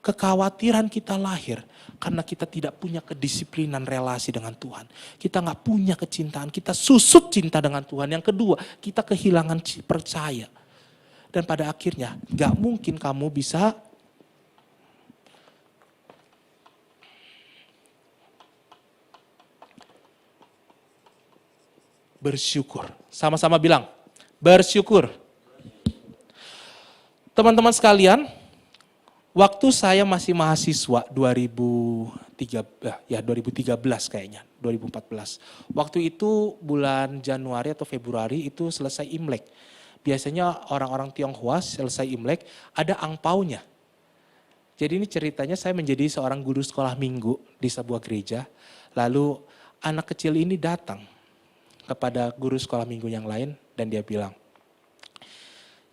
Kekhawatiran kita lahir karena kita tidak punya kedisiplinan relasi dengan Tuhan. Kita gak punya kecintaan, kita susut cinta dengan Tuhan. Yang kedua, kita kehilangan percaya. Dan pada akhirnya gak mungkin kamu bisa bersyukur. Sama-sama bilang, bersyukur. Teman-teman sekalian, waktu saya masih mahasiswa 2013 kayaknya, 2014. Waktu itu bulan Januari atau Februari itu selesai Imlek. Biasanya orang-orang Tionghoa selesai Imlek ada angpaunya. Jadi ini ceritanya saya menjadi seorang guru sekolah minggu di sebuah gereja. Lalu anak kecil ini datang. kepada guru sekolah minggu yang lain dan dia bilang,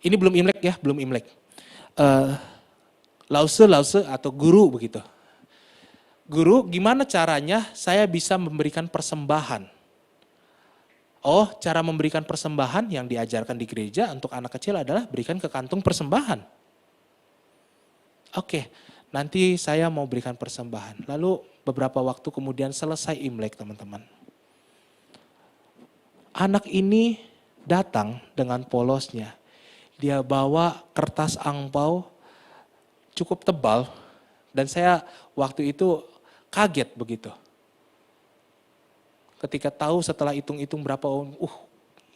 ini belum Imlek ya, belum Imlek. Lause atau guru begitu. Guru, gimana caranya saya bisa memberikan persembahan? Oh, cara memberikan persembahan yang diajarkan di gereja untuk anak kecil adalah berikan ke kantung persembahan. Oke, nanti saya mau berikan persembahan. Lalu beberapa waktu kemudian selesai Imlek teman-teman. Anak ini datang dengan polosnya. Dia bawa kertas angpau cukup tebal dan saya waktu itu kaget begitu. Ketika tahu setelah hitung-hitung berapa,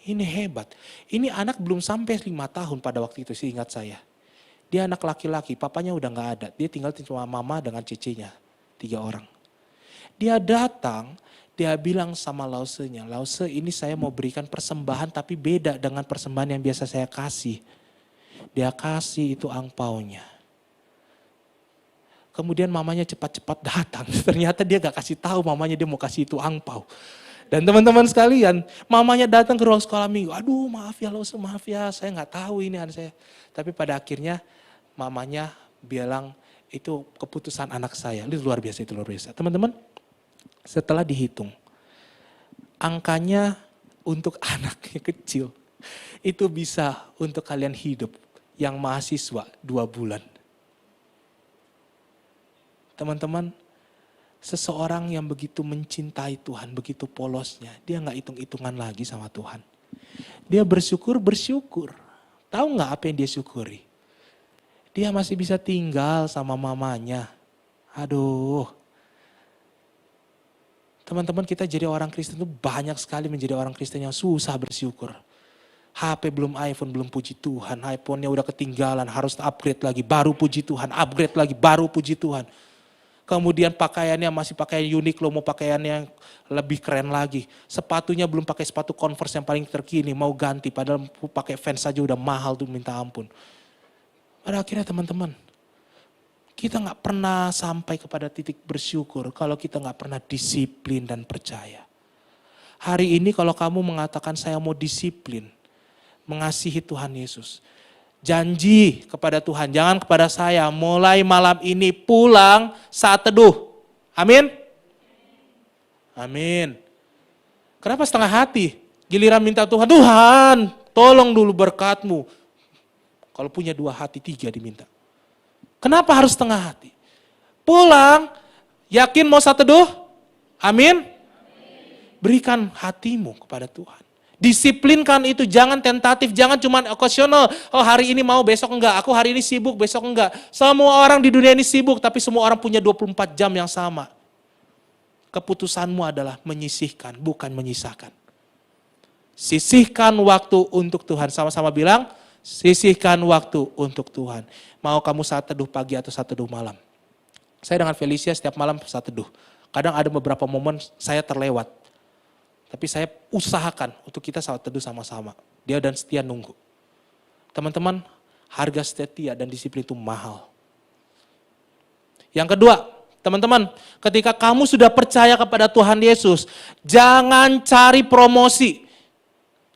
ini hebat. Ini anak belum sampai 5 tahun pada waktu itu, seingat saya. Dia anak laki-laki, papanya udah gak ada. Dia tinggal cuma mama dengan cicinya, 3 orang. Dia datang, dia bilang sama Lausenya, Lause ini saya mau berikan persembahan tapi beda dengan persembahan yang biasa saya kasih. Dia kasih itu angpaunya. Kemudian mamanya cepat-cepat datang. Ternyata dia gak kasih tahu mamanya dia mau kasih itu angpau. Dan teman-teman sekalian, mamanya datang ke ruang sekolah minggu. Aduh maaf ya Lause, maaf ya saya gak tahu ini anak saya. Tapi pada akhirnya mamanya bilang itu keputusan anak saya. Itu luar biasa, itu luar biasa. Teman-teman, setelah dihitung, angkanya untuk anak yang kecil itu bisa untuk kalian hidup yang mahasiswa 2 bulan. Teman-teman, seseorang yang begitu mencintai Tuhan, begitu polosnya, dia gak hitung-hitungan lagi sama Tuhan. Dia bersyukur. Tahu gak apa yang dia syukuri? Dia masih bisa tinggal sama mamanya. Aduh. Teman-teman, kita jadi orang Kristen itu banyak sekali menjadi orang Kristen yang susah bersyukur. HP belum iPhone, belum puji Tuhan. iPhone-nya udah ketinggalan, harus upgrade lagi, baru puji Tuhan. Upgrade lagi, baru puji Tuhan. Kemudian pakaiannya masih pakai Uniqlo, mau pakaian yang lebih keren lagi. Sepatunya belum pakai sepatu Converse yang paling terkini, mau ganti. Padahal pakai Vans saja udah mahal tuh, minta ampun. Pada akhirnya teman-teman, kita gak pernah sampai kepada titik bersyukur kalau kita gak pernah disiplin dan percaya. Hari ini kalau kamu mengatakan saya mau disiplin, mengasihi Tuhan Yesus. Janji kepada Tuhan, jangan kepada saya, mulai malam ini pulang saat teduh. Amin? Amin. Kenapa setengah hati? Giliran minta Tuhan, Tuhan tolong dulu berkat-Mu. Kalau punya 2 hati, 3 diminta. Kenapa harus setengah hati? Pulang, yakin mau saat teduh? Amin? Berikan hatimu kepada Tuhan. Disiplinkan itu, jangan tentatif, jangan cuma okasional. Oh hari ini mau, besok enggak. Aku hari ini sibuk, besok enggak. Semua orang di dunia ini sibuk, tapi semua orang punya 24 jam yang sama. Keputusanmu adalah menyisihkan, bukan menyisakan. Sisihkan waktu untuk Tuhan. Sama-sama bilang, sisihkan waktu untuk Tuhan. Mau kamu saat teduh pagi atau saat teduh malam. Saya dengan Felicia setiap malam saat teduh. Kadang ada beberapa momen saya terlewat. Tapi saya usahakan untuk kita saat teduh sama-sama. Dia dan setia nunggu. Teman-teman, harga setia dan disiplin itu mahal. Yang kedua, teman-teman, ketika kamu sudah percaya kepada Tuhan Yesus, jangan cari promosi.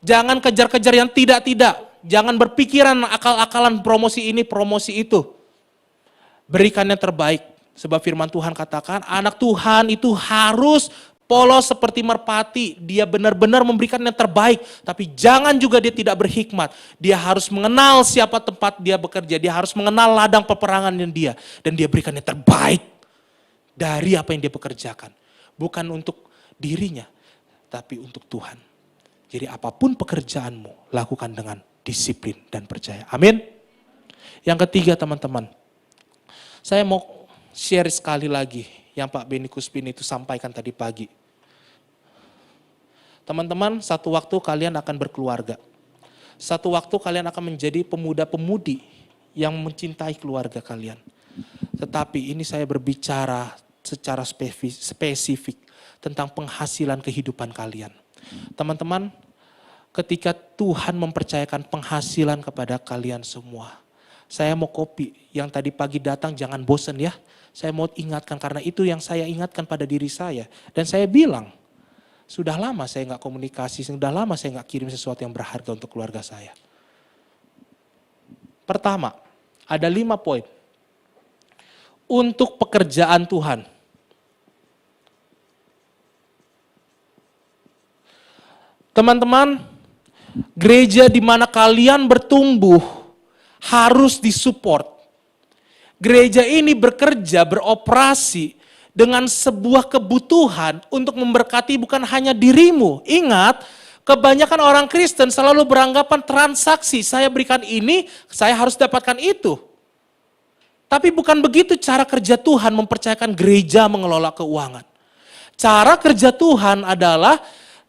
Jangan kejar-kejar yang tidak-tidak. Jangan berpikiran akal-akalan promosi ini, promosi itu. Berikan yang terbaik. Sebab firman Tuhan katakan, anak Tuhan itu harus polos seperti merpati, dia benar-benar memberikan yang terbaik. Tapi jangan juga dia tidak berhikmat. Dia harus mengenal siapa tempat dia bekerja. Dia harus mengenal ladang peperangan yang dia. Dan dia berikan yang terbaik dari apa yang dia pekerjakan. Bukan untuk dirinya, tapi untuk Tuhan. Jadi apapun pekerjaanmu, lakukan dengan disiplin dan percaya. Amin. Yang ketiga teman-teman, saya mau share sekali lagi yang Pak Benny Kuspin itu sampaikan tadi pagi. Teman-teman, satu waktu kalian akan berkeluarga. Satu waktu kalian akan menjadi pemuda-pemudi yang mencintai keluarga kalian. Tetapi ini saya berbicara secara spesifik tentang penghasilan kehidupan kalian. Teman-teman, ketika Tuhan mempercayakan penghasilan kepada kalian semua, saya mau kopi yang tadi pagi datang jangan bosan ya. Saya mau ingatkan karena itu yang saya ingatkan pada diri saya. Dan saya bilang, Sudah lama saya nggak komunikasi, sudah lama saya nggak kirim sesuatu yang berharga untuk keluarga saya. Pertama, ada 5 poin. Untuk pekerjaan Tuhan. Teman-teman, gereja di mana kalian bertumbuh harus disupport. Gereja ini bekerja, beroperasi dengan sebuah kebutuhan untuk memberkati bukan hanya dirimu. Ingat, kebanyakan orang Kristen selalu beranggapan transaksi, saya berikan ini, saya harus dapatkan itu. Tapi bukan begitu cara kerja Tuhan mempercayakan gereja mengelola keuangan. Cara kerja Tuhan adalah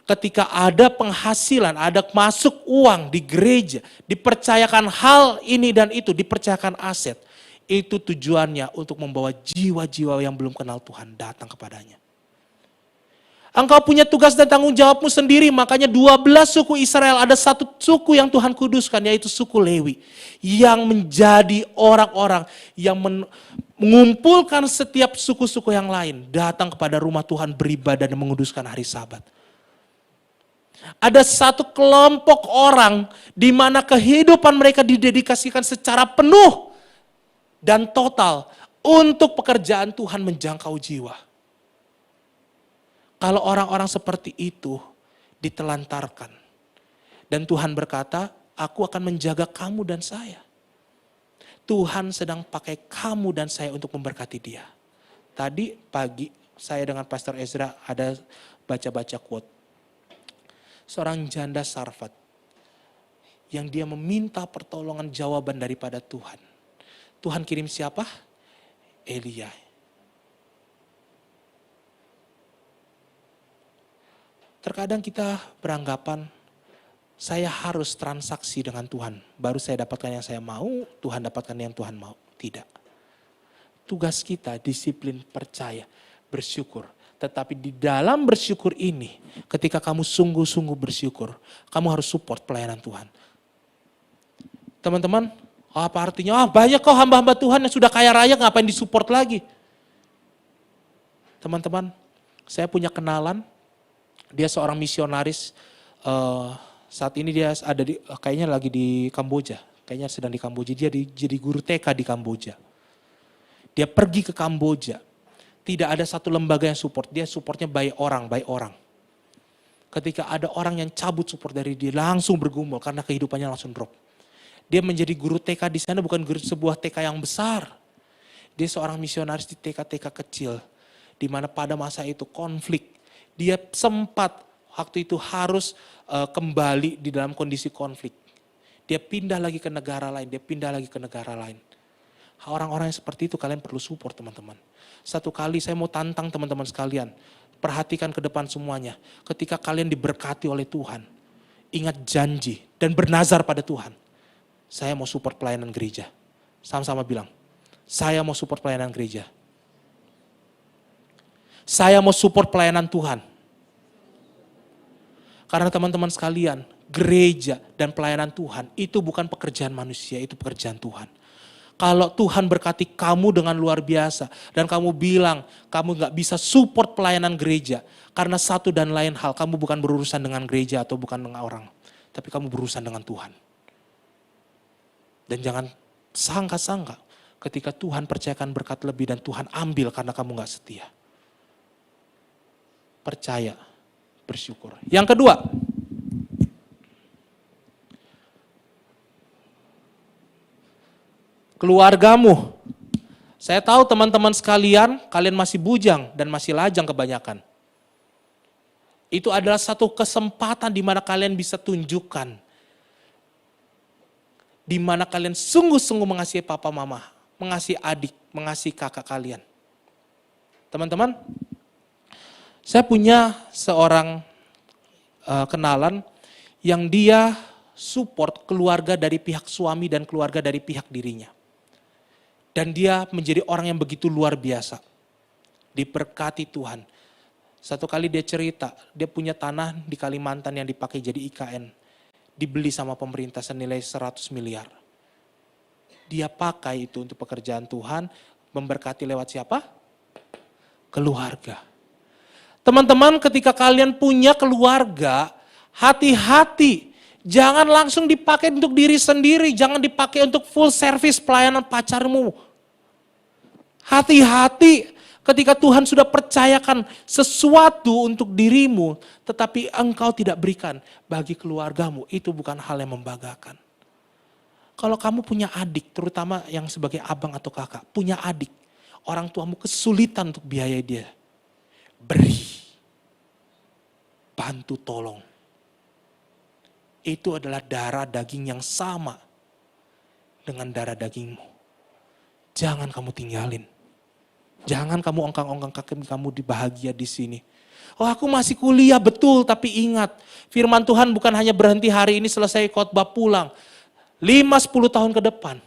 ketika ada penghasilan, ada masuk uang di gereja, dipercayakan hal ini dan itu, dipercayakan aset. Itu tujuannya untuk membawa jiwa-jiwa yang belum kenal Tuhan datang kepadanya. Engkau punya tugas dan tanggung jawabmu sendiri, makanya 12 suku Israel, ada satu suku yang Tuhan kuduskan, yaitu suku Lewi. Yang menjadi orang-orang yang mengumpulkan setiap suku-suku yang lain, datang kepada rumah Tuhan beribadah dan menguduskan hari Sabat. Ada satu kelompok orang di mana kehidupan mereka didedikasikan secara penuh dan total untuk pekerjaan Tuhan menjangkau jiwa. Kalau orang-orang seperti itu ditelantarkan dan Tuhan berkata, aku akan menjaga kamu dan saya. Tuhan sedang pakai kamu dan saya untuk memberkati dia. Tadi pagi saya dengan Pastor Ezra ada baca-baca quote. Seorang janda Sarfat yang dia meminta pertolongan jawaban daripada Tuhan. Tuhan kirim siapa? Elia. Terkadang kita beranggapan saya harus transaksi dengan Tuhan. Baru saya dapatkan yang saya mau, Tuhan dapatkan yang Tuhan mau. Tidak. Tugas kita disiplin, percaya, bersyukur. Tetapi di dalam bersyukur ini, ketika kamu sungguh-sungguh bersyukur, kamu harus support pelayanan Tuhan. Teman-teman, apa artinya? Banyak kok hamba-hamba Tuhan yang sudah kaya raya, ngapain disupport lagi? Teman-teman, saya punya kenalan, dia seorang misionaris, saat ini dia ada di, kayaknya lagi di Kamboja, kayaknya sedang di Kamboja, dia jadi guru TK di Kamboja. Dia pergi ke Kamboja, tidak ada satu lembaga yang support, dia supportnya by orang. Ketika ada orang yang cabut support dari dia, langsung bergumul karena kehidupannya langsung drop. Dia menjadi guru TK di sana, bukan guru sebuah TK yang besar. Dia seorang misionaris di TK-TK kecil, di mana pada masa itu konflik. Dia sempat waktu itu harus kembali di dalam kondisi konflik. Dia pindah lagi ke negara lain, Orang-orang yang seperti itu kalian perlu support teman-teman. Satu kali saya mau tantang teman-teman sekalian, perhatikan ke depan semuanya. Ketika kalian diberkati oleh Tuhan, ingat janji dan bernazar pada Tuhan. Saya mau support pelayanan gereja. Sama-sama bilang, saya mau support pelayanan gereja. Saya mau support pelayanan Tuhan. Karena teman-teman sekalian, gereja dan pelayanan Tuhan itu bukan pekerjaan manusia, itu pekerjaan Tuhan. Kalau Tuhan berkati kamu dengan luar biasa dan kamu bilang kamu gak bisa support pelayanan gereja karena satu dan lain hal, kamu bukan berurusan dengan gereja atau bukan dengan orang, tapi kamu berurusan dengan Tuhan. Dan jangan sangka-sangka ketika Tuhan percayakan berkat lebih dan Tuhan ambil karena kamu gak setia. Percaya, bersyukur. Yang kedua, keluargamu. Saya tahu teman-teman sekalian, kalian masih bujang dan masih lajang kebanyakan. Itu adalah satu kesempatan di mana kalian bisa tunjukkan. Di mana kalian sungguh-sungguh mengasihi papa mama, mengasihi adik, mengasihi kakak kalian. Teman-teman, saya punya seorang kenalan yang dia support keluarga dari pihak suami dan keluarga dari pihak dirinya. Dan dia menjadi orang yang begitu luar biasa. Diberkati Tuhan. Satu kali dia cerita, dia punya tanah di Kalimantan yang dipakai jadi IKN. Dibeli sama pemerintah senilai 100 miliar. Dia pakai itu untuk pekerjaan Tuhan, memberkati lewat siapa? Keluarga. Teman-teman, ketika kalian punya keluarga, hati-hati. Jangan langsung dipakai untuk diri sendiri, jangan dipakai untuk full service pelayanan pacarmu. Hati-hati ketika Tuhan sudah percayakan sesuatu untuk dirimu, tetapi engkau tidak berikan bagi keluargamu, itu bukan hal yang membanggakan. Kalau kamu punya adik, terutama yang sebagai abang atau kakak, punya adik, orang tuamu kesulitan untuk biayai dia, beri, bantu tolong. Itu adalah darah daging yang sama dengan darah dagingmu. Jangan kamu tinggalin. Jangan kamu ongkang-ongkang kaki kamu bahagia di sini. Oh, aku masih kuliah, betul, tapi ingat, firman Tuhan bukan hanya berhenti hari ini selesai khotbah pulang. 5-10 tahun ke depan,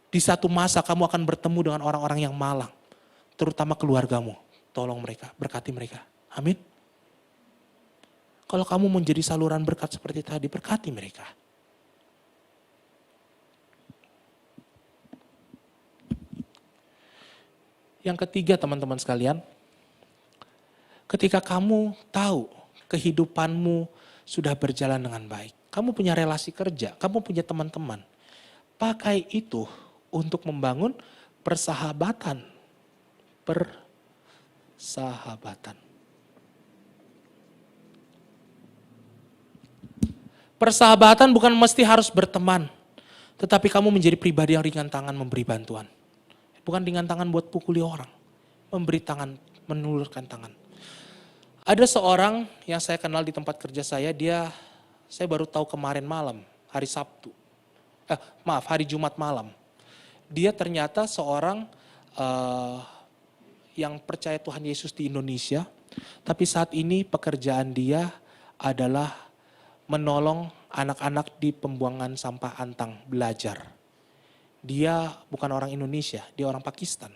di satu masa kamu akan bertemu dengan orang-orang yang malang. Terutama keluargamu. Tolong mereka, berkati mereka. Amin. Kalau kamu menjadi saluran berkat seperti tadi, berkati mereka. Yang ketiga teman-teman sekalian, ketika kamu tahu kehidupanmu sudah berjalan dengan baik, kamu punya relasi kerja, kamu punya teman-teman, pakai itu untuk membangun persahabatan. Persahabatan. Persahabatan bukan mesti harus berteman, tetapi kamu menjadi pribadi yang ringan tangan memberi bantuan. Bukan ringan tangan buat pukuli orang, memberi tangan, menulurkan tangan. Ada seorang yang saya kenal di tempat kerja saya baru tahu kemarin malam, hari Sabtu. Hari Jumat malam. Dia ternyata seorang yang percaya Tuhan Yesus di Indonesia, tapi saat ini pekerjaan dia adalah menolong anak-anak di pembuangan sampah Antang belajar. Dia bukan orang Indonesia, dia orang Pakistan.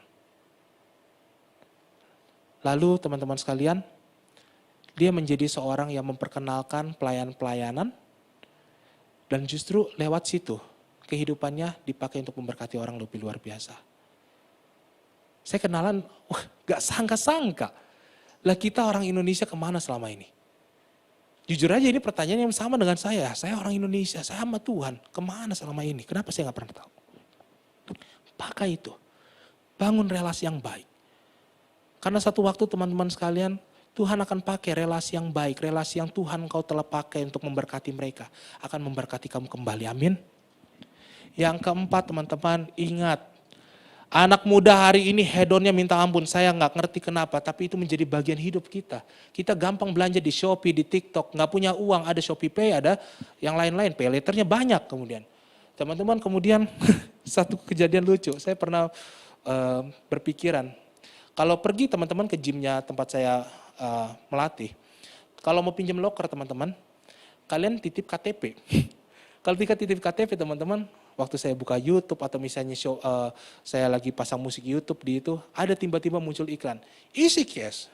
Lalu teman-teman sekalian, dia menjadi seorang yang memperkenalkan pelayan-pelayanan, dan justru lewat situ kehidupannya dipakai untuk memberkati orang lebih luar biasa. Saya kenalan, gak sangka-sangka. Lah kita orang Indonesia kemana selama ini? Jujur aja ini pertanyaan yang sama dengan saya orang Indonesia, saya sama Tuhan, kemana selama ini? Kenapa saya gak pernah tahu? Pakai itu, bangun relasi yang baik. Karena satu waktu teman-teman sekalian, Tuhan akan pakai relasi yang baik, relasi yang Tuhan kau telah pakai untuk memberkati mereka, akan memberkati kamu kembali, amin. Yang keempat teman-teman, ingat, anak muda hari ini hedonnya minta ampun, saya gak ngerti kenapa, tapi itu menjadi bagian hidup kita. Kita gampang belanja di Shopee, di TikTok, gak punya uang, ada Shopee Pay, ada yang lain-lain, pay letternya banyak kemudian. Teman-teman kemudian satu kejadian lucu, saya pernah berpikiran, kalau pergi teman-teman ke gymnya tempat saya melatih, kalau mau pinjam loker teman-teman, kalian titip KTP. Kalau titip KTP teman-teman, waktu saya buka YouTube atau misalnya saya lagi pasang musik YouTube di itu, ada tiba-tiba muncul iklan, isi cash.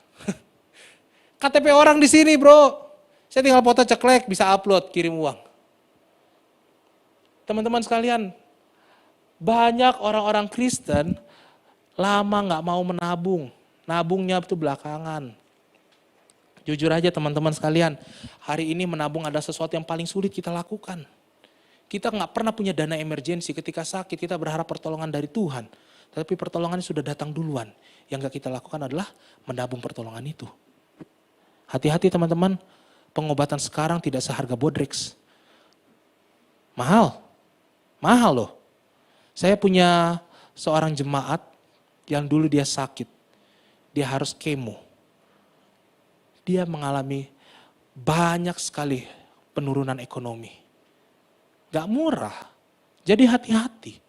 KTP orang di sini bro, saya tinggal foto ceklek, bisa upload, kirim uang. Teman-teman sekalian, banyak orang-orang Kristen lama gak mau menabung. Nabungnya itu belakangan. Jujur aja teman-teman sekalian, hari ini menabung adalah sesuatu yang paling sulit kita lakukan. Kita gak pernah punya dana emergensi, ketika sakit kita berharap pertolongan dari Tuhan. Tapi pertolongan sudah datang duluan. Yang gak kita lakukan adalah menabung pertolongan itu. Hati-hati teman-teman, pengobatan sekarang tidak seharga Bodrex. Mahal loh. Saya punya seorang jemaat yang dulu dia sakit. Dia harus kemo. Dia mengalami banyak sekali penurunan ekonomi. Gak murah. Jadi hati-hati.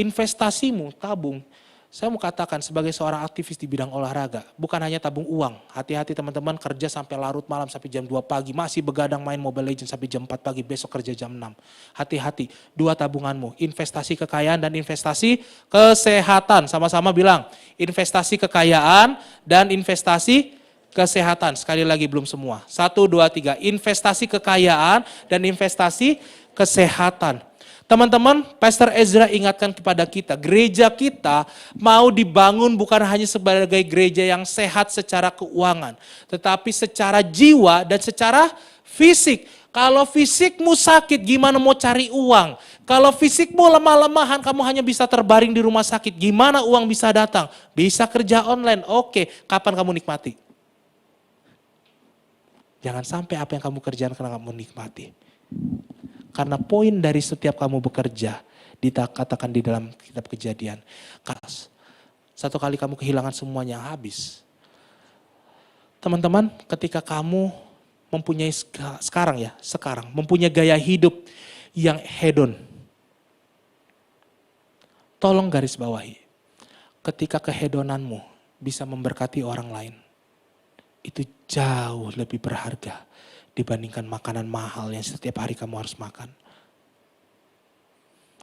Investasimu, tabung. Saya mau katakan sebagai seorang aktivis di bidang olahraga, bukan hanya tabung uang. Hati-hati teman-teman, kerja sampai larut malam, sampai jam 2 pagi, masih begadang main Mobile Legends sampai jam 4 pagi, besok kerja jam 6. Hati-hati, dua tabunganmu, investasi kekayaan dan investasi kesehatan. Sama-sama bilang, investasi kekayaan dan investasi kesehatan. Sekali lagi belum semua. 1, 2, 3, investasi kekayaan dan investasi kesehatan. Teman-teman, Pastor Ezra ingatkan kepada kita, gereja kita mau dibangun bukan hanya sebagai gereja yang sehat secara keuangan, tetapi secara jiwa dan secara fisik. Kalau fisikmu sakit, gimana mau cari uang? Kalau fisikmu lemah-lemahan, kamu hanya bisa terbaring di rumah sakit. Gimana uang bisa datang? Bisa kerja online, oke. Kapan kamu nikmati? Jangan sampai apa yang kamu kerjakan karena kamu nikmati. Karena poin dari setiap kamu bekerja, dikatakan di dalam kitab Kejadian. Satu kali kamu kehilangan semuanya, habis. Teman-teman, ketika kamu mempunyai sekarang mempunyai gaya hidup yang hedon. Tolong garis bawahi. Ketika kehedonanmu bisa memberkati orang lain, itu jauh lebih berharga dibandingkan makanan mahal yang setiap hari kamu harus makan.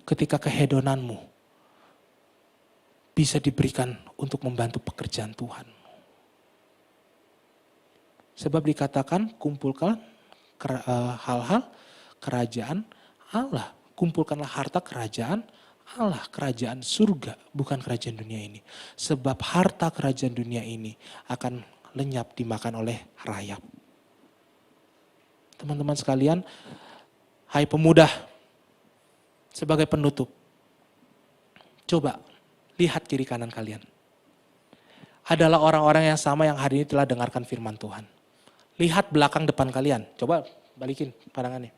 Ketika kehedonanmu bisa diberikan untuk membantu pekerjaan Tuhan. Sebab dikatakan kumpulkan hal-hal kerajaan Allah. Kumpulkanlah harta kerajaan Allah, kerajaan surga, bukan kerajaan dunia ini. Sebab harta kerajaan dunia ini akan lenyap dimakan oleh rayap. Teman-teman sekalian, hai pemuda, sebagai penutup, coba lihat kiri kanan kalian. Adalah orang-orang yang sama yang hari ini telah dengarkan firman Tuhan. Lihat belakang depan kalian, coba balikin pandangannya.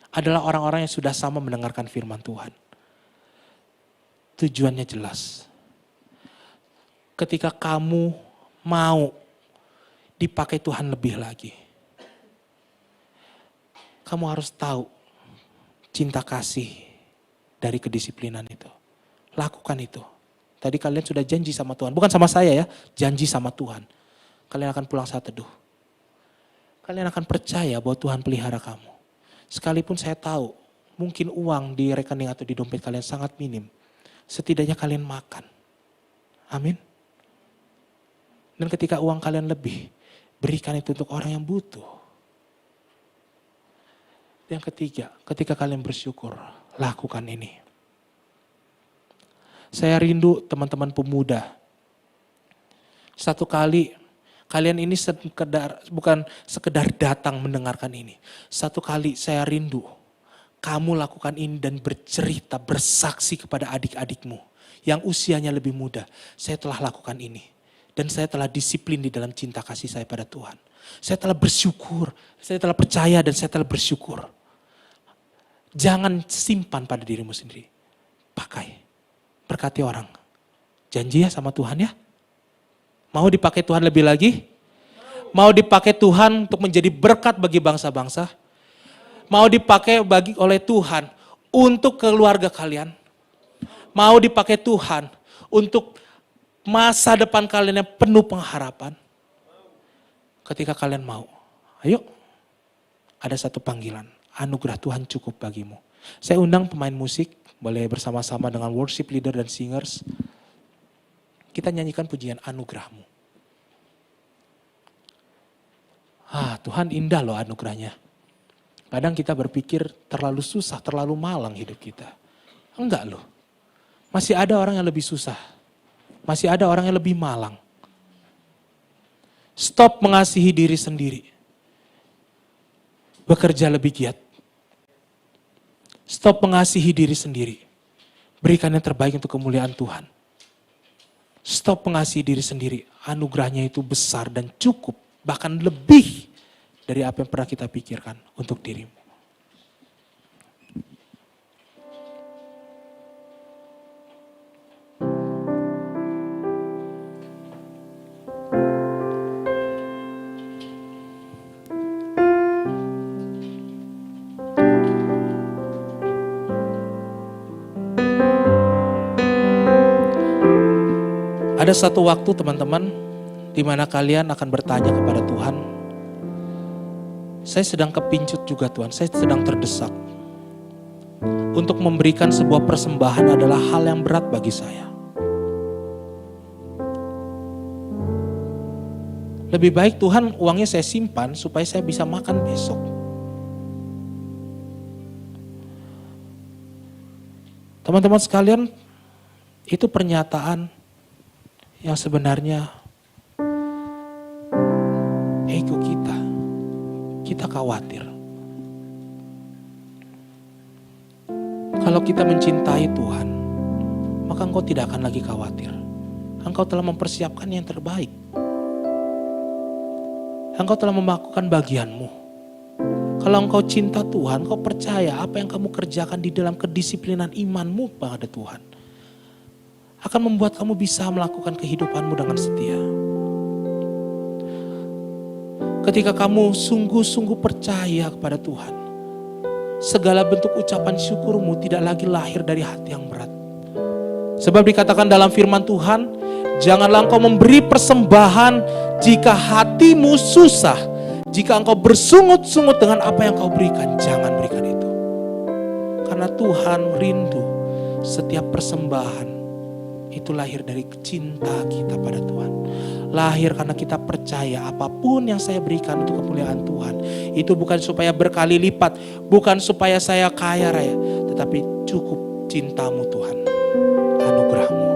Adalah orang-orang yang sudah sama mendengarkan firman Tuhan. Tujuannya jelas. Ketika kamu mau dipakai Tuhan lebih lagi, kamu harus tahu cinta kasih dari kedisiplinan itu. Lakukan itu. Tadi kalian sudah janji sama Tuhan. Bukan sama saya ya, janji sama Tuhan. Kalian akan pulang saat teduh. Kalian akan percaya bahwa Tuhan pelihara kamu. Sekalipun saya tahu, mungkin uang di rekening atau di dompet kalian sangat minim. Setidaknya kalian makan. Amin. Dan ketika uang kalian lebih, berikan itu untuk orang yang butuh. Yang ketiga, ketika kalian bersyukur, lakukan ini. Saya rindu teman-teman pemuda. Satu kali, kalian ini bukan sekedar datang mendengarkan ini. Satu kali saya rindu, kamu lakukan ini dan bercerita, bersaksi kepada adik-adikmu yang usianya lebih muda. Saya telah lakukan ini. Dan saya telah disiplin di dalam cinta kasih saya pada Tuhan. Saya telah bersyukur, saya telah percaya dan saya telah bersyukur. Jangan simpan pada dirimu sendiri. Pakai. Berkati orang. Janji ya sama Tuhan ya. Mau dipakai Tuhan lebih lagi? Mau dipakai Tuhan untuk menjadi berkat bagi bangsa-bangsa? Mau dipakai oleh Tuhan untuk keluarga kalian? Mau dipakai Tuhan untuk masa depan kalian yang penuh pengharapan? Ketika kalian mau, ayo. Ada satu panggilan. Anugerah Tuhan cukup bagimu. Saya undang pemain musik, boleh bersama-sama dengan worship leader dan singers. Kita nyanyikan pujian anugerahmu. Tuhan indah loh anugerahnya. Kadang kita berpikir terlalu susah, terlalu malang hidup kita. Enggak loh. Masih ada orang yang lebih susah. Masih ada orang yang lebih malang. Stop mengasihi diri sendiri. Bekerja lebih giat. Stop mengasihi diri sendiri. Berikan yang terbaik untuk kemuliaan Tuhan. Stop mengasihi diri sendiri. Anugerahnya itu besar dan cukup. Bahkan lebih dari apa yang pernah kita pikirkan untuk dirimu. Ada satu waktu teman-teman, di mana kalian akan bertanya kepada Tuhan, saya sedang kepincut juga Tuhan, saya sedang terdesak. Untuk memberikan sebuah persembahan adalah hal yang berat bagi saya. Lebih baik Tuhan uangnya saya simpan supaya saya bisa makan besok. Teman-teman sekalian, itu pernyataan yang sebenarnya ego kita. Kita khawatir. Kalau kita mencintai Tuhan, maka engkau tidak akan lagi khawatir. Engkau telah mempersiapkan yang terbaik. Engkau telah melakukan bagianmu. Kalau engkau cinta Tuhan, engkau percaya apa yang kamu kerjakan di dalam kedisiplinan imanmu pada Tuhan akan membuat kamu bisa melakukan kehidupanmu dengan setia. Ketika kamu sungguh-sungguh percaya kepada Tuhan, segala bentuk ucapan syukurmu tidak lagi lahir dari hati yang berat. Sebab dikatakan dalam firman Tuhan, janganlah engkau memberi persembahan jika hatimu susah. Jika engkau bersungut-sungut dengan apa yang kau berikan, jangan berikan itu. Karena Tuhan rindu setiap persembahan itu lahir dari cinta kita pada Tuhan. Lahir karena kita percaya apapun yang saya berikan untuk kemuliaan Tuhan, itu bukan supaya berkali lipat, bukan supaya saya kaya raya, tetapi cukup cintamu Tuhan, anugerahmu.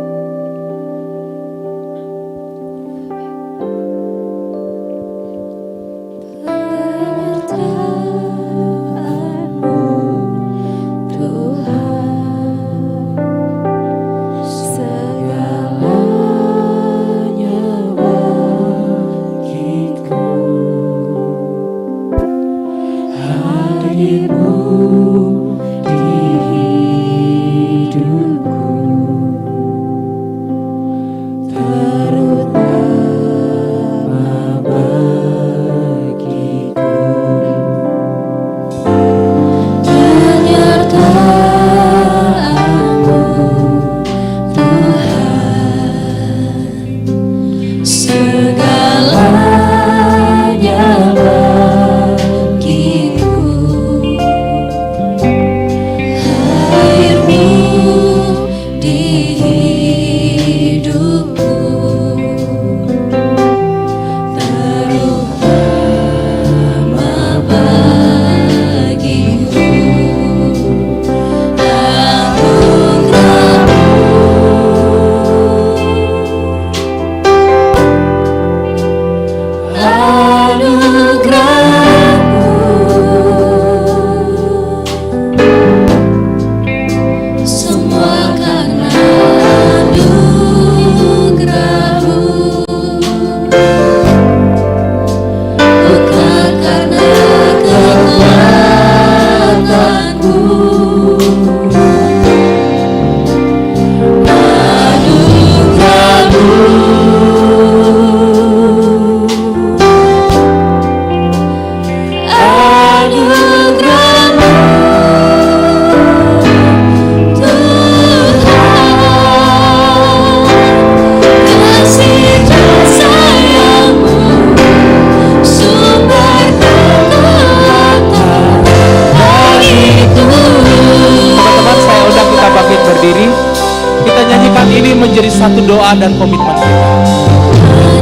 Menjadi satu doa dan komitmen kita.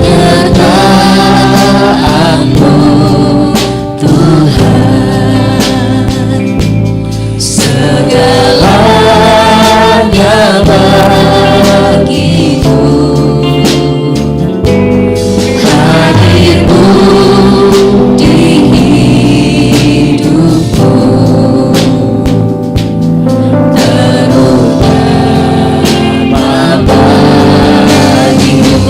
Penyertaanmu Tuhan, segalanya bagiku, hadirmu di hidupku. Terutama bagiku.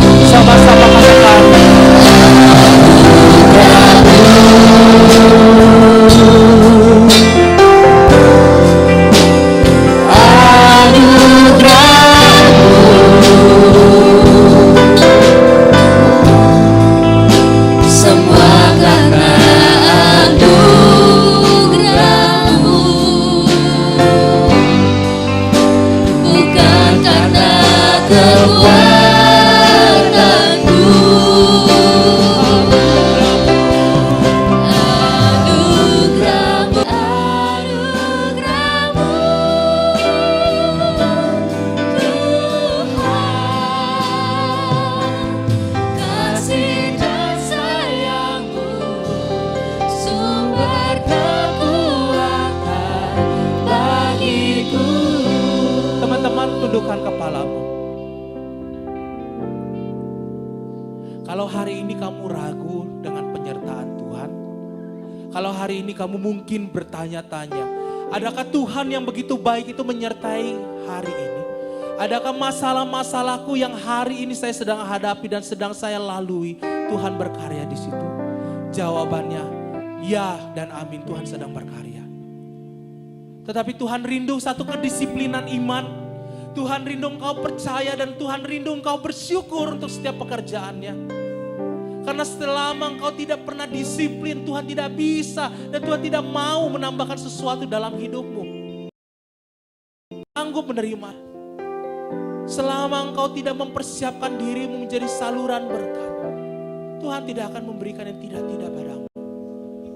hari ini kamu ragu dengan penyertaan Tuhan, kalau hari ini kamu mungkin bertanya-tanya, adakah Tuhan yang begitu baik itu menyertai hari ini? Adakah masalah-masalahku yang hari ini saya sedang hadapi dan sedang saya lalui, Tuhan berkarya di situ? Jawabannya ya dan amin, Tuhan sedang berkarya. Tetapi Tuhan rindu satu kedisiplinan iman. Tuhan rindu engkau percaya dan Tuhan rindu engkau bersyukur untuk setiap pekerjaannya. Karena selama engkau tidak pernah disiplin, Tuhan tidak bisa dan Tuhan tidak mau menambahkan sesuatu dalam hidupmu. Sanggup menerima. Selama engkau tidak mempersiapkan dirimu menjadi saluran berkat, Tuhan tidak akan memberikan yang tidak-tidak padamu.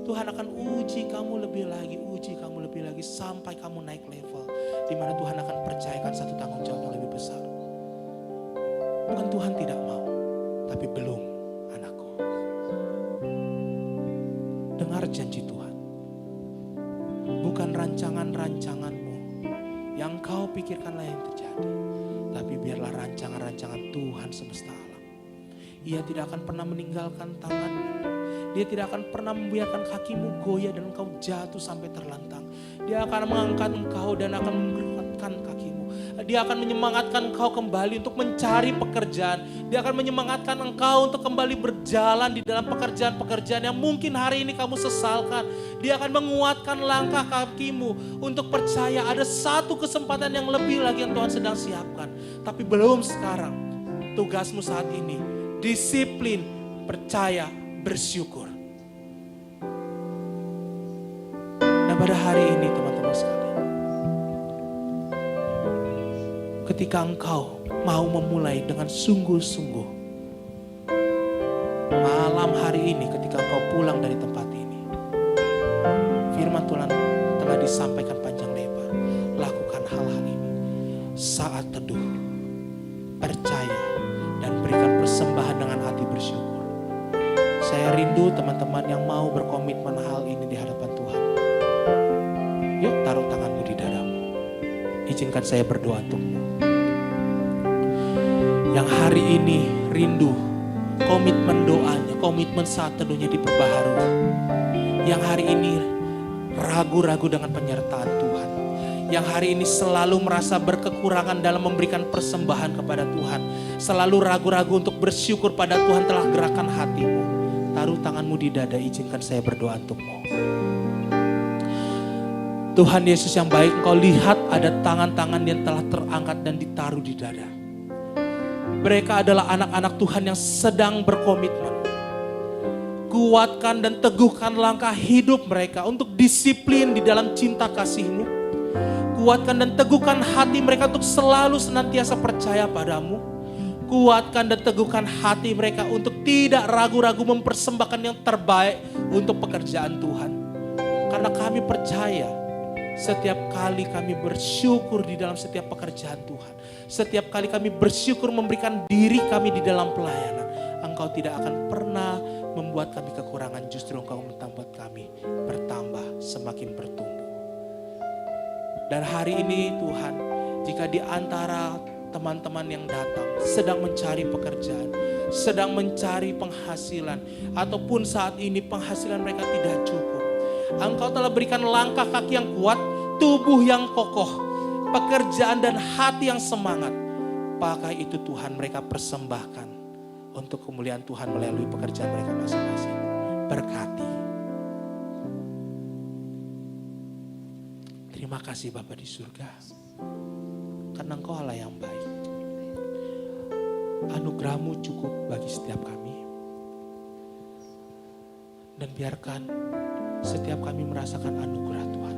Tuhan akan uji kamu lebih lagi sampai kamu naik level di mana Tuhan akan percayakan satu tanggung jawab yang lebih besar. Bukan Tuhan tidak mau, tapi belum, anakku. Dengar janji Tuhan. Bukan rancangan-rancanganmu yang kau pikirkanlah yang terjadi, tapi biarlah rancangan-rancangan Tuhan semesta alam. Ia tidak akan pernah meninggalkan tanganmu. Dia tidak akan pernah membiarkan kakimu goyah dan engkau jatuh sampai terlentang. Dia akan mengangkat engkau dan akan menggerakkan kakimu. Dia akan menyemangatkan engkau kembali untuk mencari pekerjaan. Dia akan menyemangatkan engkau untuk kembali berjalan di dalam pekerjaan-pekerjaan yang mungkin hari ini kamu sesalkan. Dia akan menguatkan langkah kakimu untuk percaya ada satu kesempatan yang lebih lagi yang Tuhan sedang siapkan. Tapi belum sekarang. Tugasmu saat ini, disiplin, percaya, bersyukur. Nah pada hari ini teman-teman sekalian, ketika engkau mau memulai dengan sungguh-sungguh, malam hari ini ketika engkau pulang dari tempat ini, firman Tuhan telah disampaikan panjang lebar. Lakukan hal-hal ini saat teduh, percaya dan berikan persembahan dengan hati bersyukur. Saya rindu teman-teman yang mau berkomitmen hal ini di hadapan Tuhan. Yuk taruh tanganmu di dadamu. Izinkan saya berdoa untukmu. Yang hari ini rindu komitmen doanya, komitmen saat teduhnya diperbaharui. Yang hari ini ragu-ragu dengan penyertaan Tuhan. Yang hari ini selalu merasa berkekurangan dalam memberikan persembahan kepada Tuhan. Selalu ragu-ragu untuk bersyukur pada Tuhan telah gerakan hatimu. Taruh tanganmu di dada, izinkan saya berdoa untukmu. Tuhan Yesus yang baik, Engkau lihat ada tangan-tangan yang telah terangkat dan ditaruh di dada. Mereka adalah anak-anak Tuhan yang sedang berkomitmen. Kuatkan dan teguhkan langkah hidup mereka untuk disiplin di dalam cinta kasih-Mu. Kuatkan dan teguhkan hati mereka untuk selalu senantiasa percaya padamu. Kuatkan dan teguhkan hati mereka untuk tidak ragu-ragu mempersembahkan yang terbaik untuk pekerjaan Tuhan. Karena kami percaya setiap kali kami bersyukur di dalam setiap pekerjaan Tuhan. Setiap kali kami bersyukur memberikan diri kami di dalam pelayanan. Engkau tidak akan pernah membuat kami kekurangan. Justru Engkau membuat kami bertambah, semakin bertumbuh. Dan hari ini Tuhan, jika di antara teman-teman yang datang sedang mencari pekerjaan, sedang mencari penghasilan, ataupun saat ini penghasilan mereka tidak cukup, Engkau telah berikan langkah kaki yang kuat, tubuh yang kokoh, pekerjaan dan hati yang semangat. Pakai itu Tuhan, mereka persembahkan untuk kemuliaan Tuhan melalui pekerjaan mereka masing-masing. Berkati. Terima kasih Bapa di surga. Karena Engkau Allah yang baik. Anugerah-Mu cukup bagi setiap kami. Dan biarkan setiap kami merasakan anugerah Tuhan.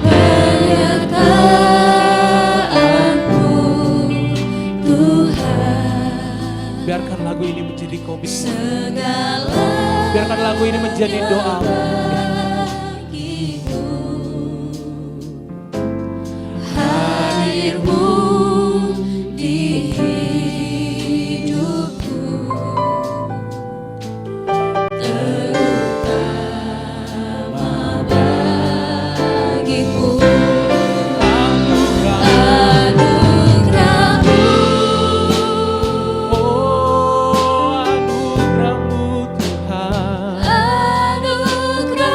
Banyak lagu ini menjadi komitmen. segala Biarkan lagu ini menjadi doa. bagiku. Hadirmu di hidupku, terutama bagiku. Anugerahmu, Oh, anugerahmu Tuhan. anugerahmu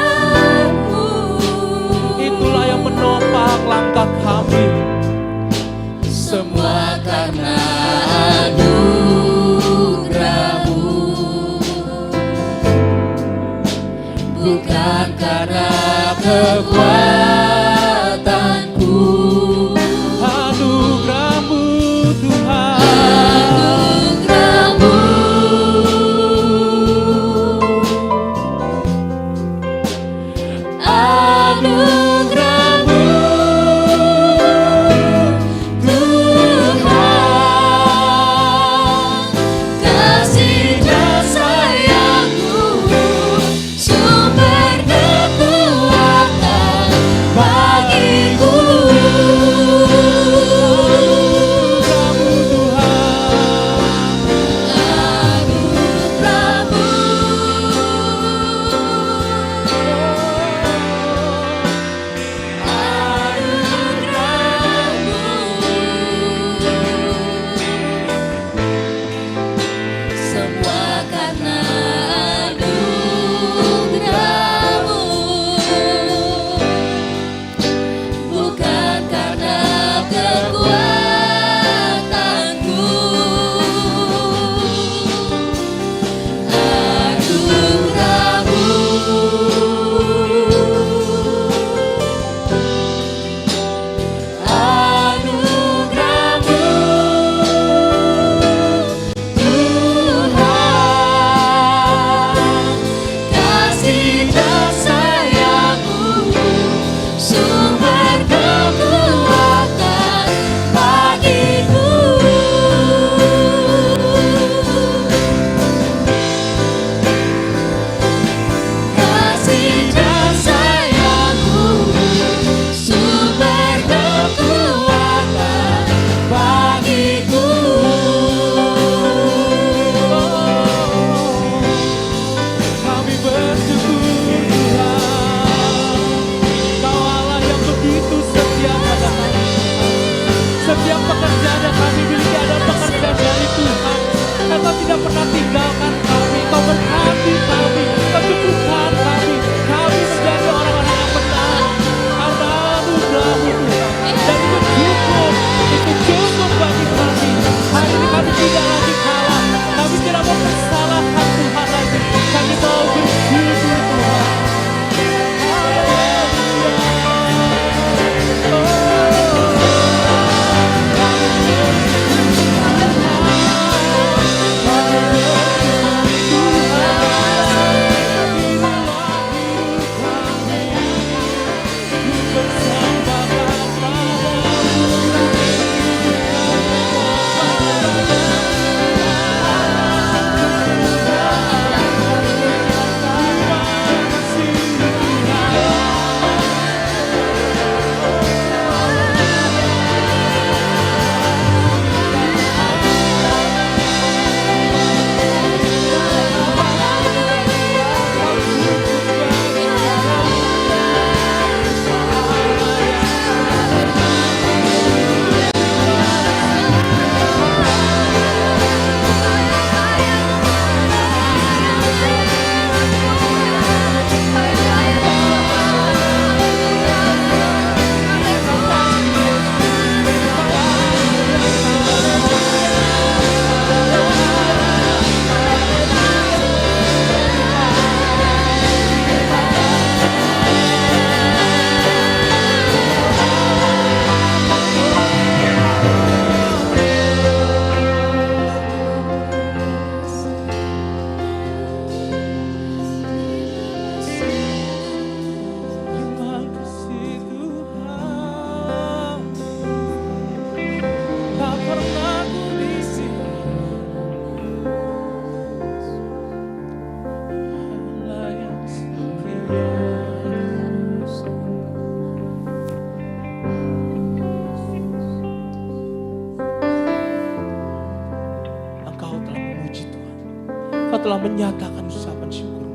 telah menyatakan ucapan syukur,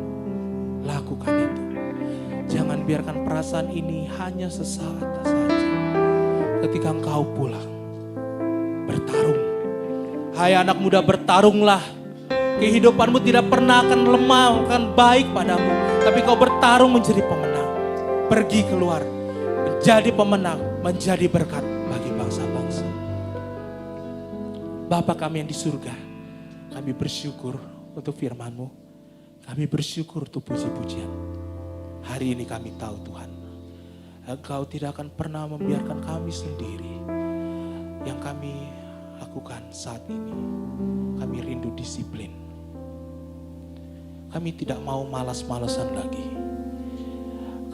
lakukan itu. Jangan biarkan perasaan ini hanya sesaat saja. Ketika engkau pulang, bertarung. Hai anak muda, bertarunglah. Kehidupanmu tidak pernah akan lemah, akan baik padamu. Tapi kau bertarung menjadi pemenang. Pergi keluar, menjadi pemenang, menjadi berkat bagi bangsa-bangsa. Bapa kami yang di surga, kami bersyukur untuk firman-Mu. Kami bersyukur untuk puji-pujian. Hari ini kami tahu Tuhan, Engkau tidak akan pernah membiarkan kami sendiri. Yang kami lakukan saat ini, kami rindu disiplin. Kami tidak mau malas-malasan lagi.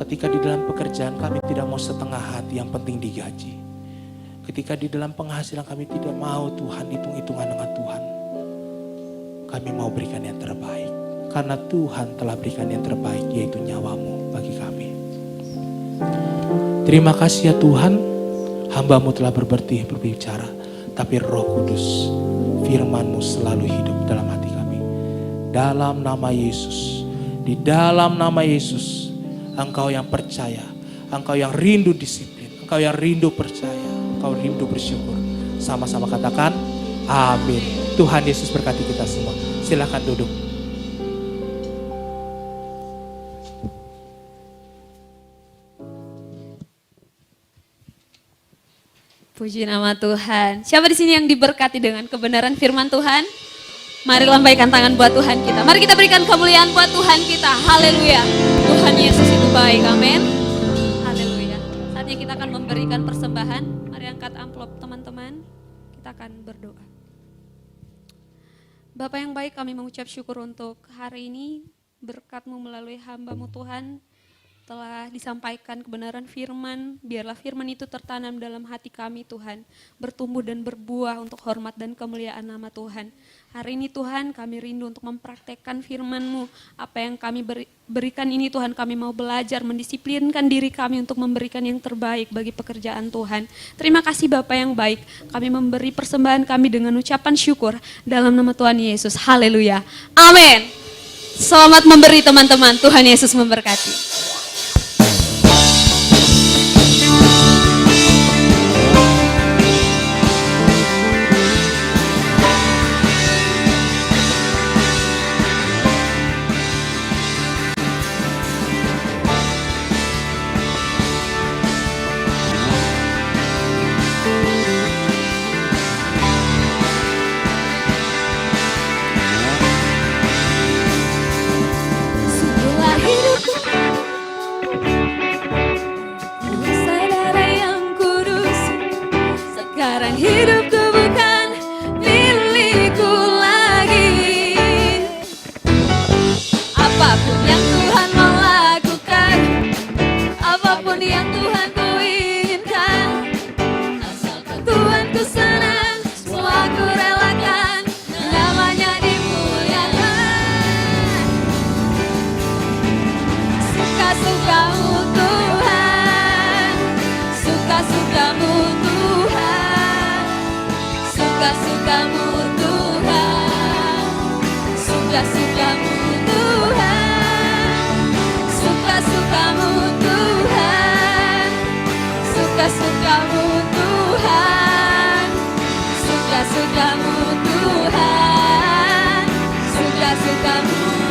Ketika di dalam pekerjaan kami tidak mau setengah hati, yang penting digaji. Ketika di dalam penghasilan kami tidak mau Tuhan hitung-hitungan dengan Tuhan. Kami mau berikan yang terbaik. Karena Tuhan telah berikan yang terbaik, yaitu nyawa-Mu bagi kami. Terima kasih ya Tuhan, hamba-Mu telah berbicara. Tapi Roh Kudus, firman-Mu selalu hidup dalam hati kami. Dalam nama Yesus, di dalam nama Yesus, Engkau yang percaya, Engkau yang rindu disiplin, Engkau yang rindu percaya, Engkau rindu bersyukur. Sama-sama katakan, amin. Tuhan Yesus berkati kita semua. Silakan duduk. Puji nama Tuhan. Siapa di sini yang diberkati dengan kebenaran firman Tuhan? Mari lambaikan tangan buat Tuhan kita. Mari kita berikan kemuliaan buat Tuhan kita. Haleluya. Tuhan Yesus itu baik. Amin. Haleluya. Saatnya kita akan memberikan persembahan. Mari angkat amplop teman-teman. Kita akan berdoa. Bapa yang baik, kami mengucap syukur untuk hari ini. Berkat-Mu melalui hamba-Mu Tuhan. Telah disampaikan kebenaran firman, biarlah firman itu tertanam dalam hati kami Tuhan, bertumbuh dan berbuah untuk hormat dan kemuliaan nama Tuhan. Hari ini Tuhan kami rindu untuk mempraktekkan firman-Mu, apa yang kami berikan ini Tuhan, kami mau belajar, mendisiplinkan diri kami untuk memberikan yang terbaik bagi pekerjaan Tuhan. Terima kasih Bapa yang baik, kami memberi persembahan kami dengan ucapan syukur dalam nama Tuhan Yesus, haleluya, amin. Selamat memberi teman-teman, Tuhan Yesus memberkati.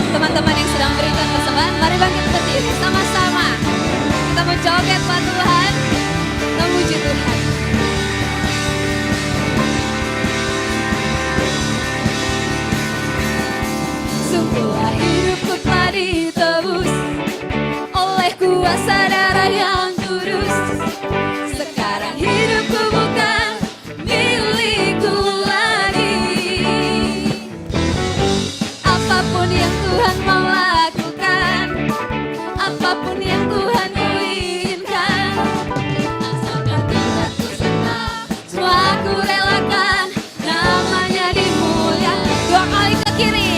Teman-teman yang sedang berikan persembahan, mari bangkit berdiri sama-sama. Kita mau joget buat Tuhan, kita muji Tuhan. Sungguhlah hidupku telah ditebus oleh kuasa darah yang kudus. Sekarang hidupku bukan milikku lagi. Apapun yang Tuhan mau lakukan, apapun yang Tuhan inginkan, asalkan Tuhanku senang, semua aku relakan, namanya dimuliakan. 2 kali ke kiri.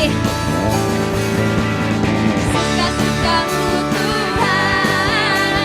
Suka-sukamu Tuhan,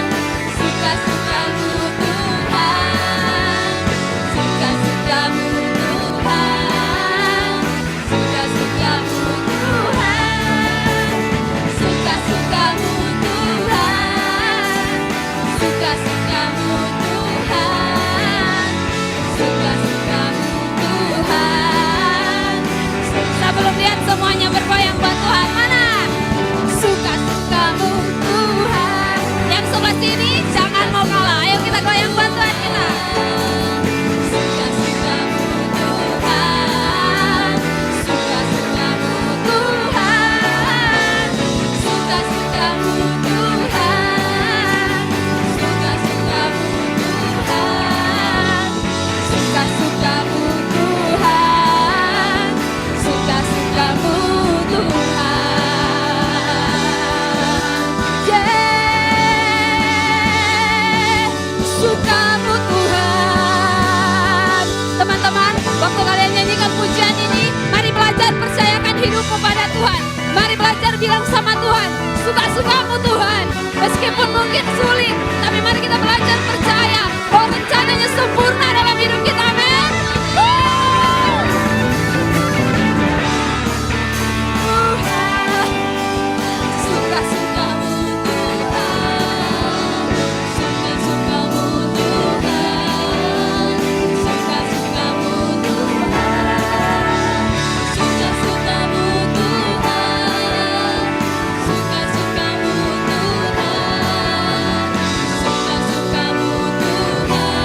suka-sukamu Tuhan. Meskipun mungkin sulit, tapi mari kita belajar percaya bahwa rencananya sempurna dalam hidup kita. Amin. Suka-sukamu Tuhan, suka-sukamu Tuhan, suka-sukamu Tuhan, suka-sukamu Tuhan, suka-sukamu Tuhan, suka-sukamu Tuhan,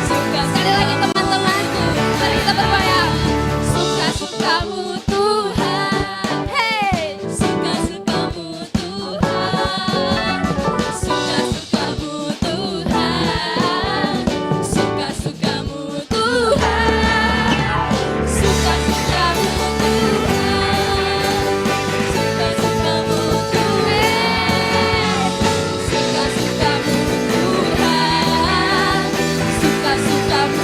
suka. Sekali lagi teman-teman, mari kita bergoyang. Suka-sukamu Tuhan, hey, suka-sukamu Tuhan, suka-sukamu Tuhan, suka-sukamu Tuhan, suka-sukamu Tuhan, suka-sukamu Tuhan, suka-sukamu Tuhan, suka-sukamu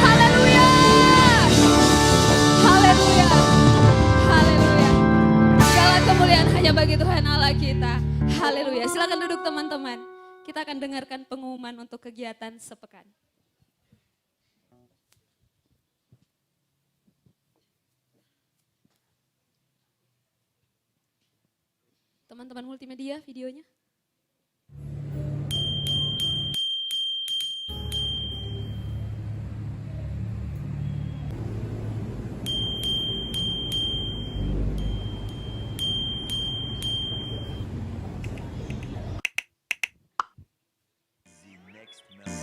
Haleluya. Haleluya. Haleluya. Segala kemuliaan hanya bagi Tuhan Allah kita. Haleluya. Silakan duduk teman-teman. Kita akan dengarkan pengumuman untuk kegiatan sepekan. Teman-teman multimedia videonya.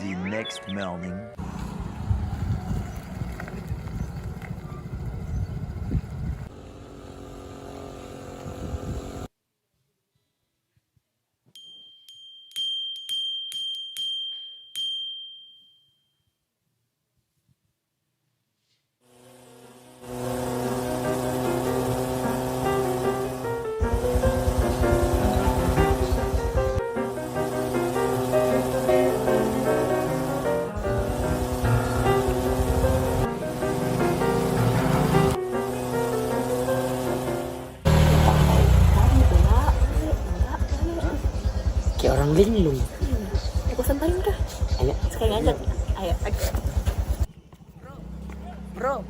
The next melding. Kayak orang linglung. Aku samparin kah? Ayo. Sekali aja. Ayo. Bro.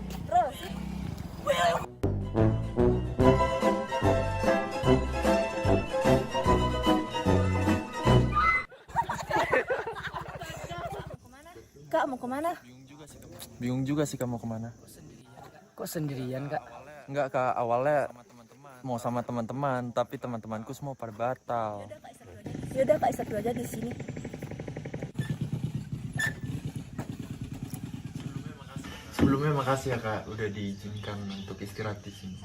Kak mau kemana? Bingung juga sih kamu kemana? Kok sendirian, Kak? Enggak kak, awalnya mau sama teman-teman, tapi teman-temanku semua pada batal. Yaudah Kak satu aja di sini. Sebelumnya makasih ya kak, udah diizinkan untuk istirahat di sini.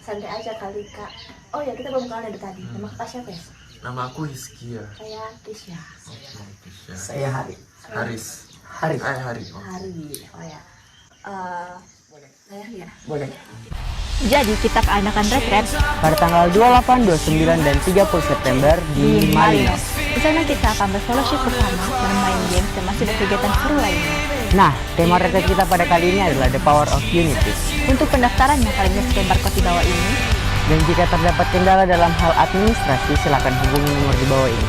Santai aja kali Kak. Oh ya kita belum kenal dari tadi. Nama Kak siapa ya? Nama aku Hizkia. Saya Tisya. Tisya. Saya Hari. Haris. Hari. Hari. Oh. Hari. Oh ya. Saya ya. Boleh. Jadi kita keanakan retret Pada tanggal 28, 29, dan 30 September di Malino. Di sana kita akan berfellowship bersama, bermain games dan masih berkegiatan seru lainnya. Nah, tema retret kita pada kali ini adalah The Power of Unity. Untuk pendaftarannya kalian bisa scan barcode di bawah ini. Dan jika terdapat kendala dalam hal administrasi, silakan hubungi nomor di bawah ini.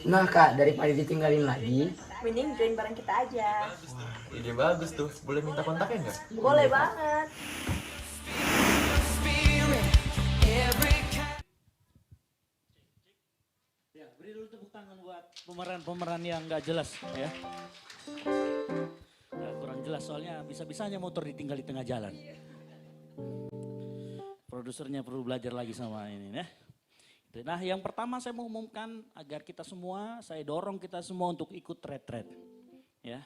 Nah Kak, daripada ditinggalin lagi, Mending join bareng kita aja. Ide bagus tuh, boleh minta kontaknya nggak? Boleh banget. Ya, beri dulu tepuk tangan buat pemeran-pemeran yang nggak jelas ya. Nah, kurang jelas soalnya bisa-bisanya motor ditinggal di tengah jalan. Produsernya perlu belajar lagi sama ini ya. Nah yang pertama saya mau umumkan agar kita semua, saya dorong kita semua untuk ikut retret. Ya.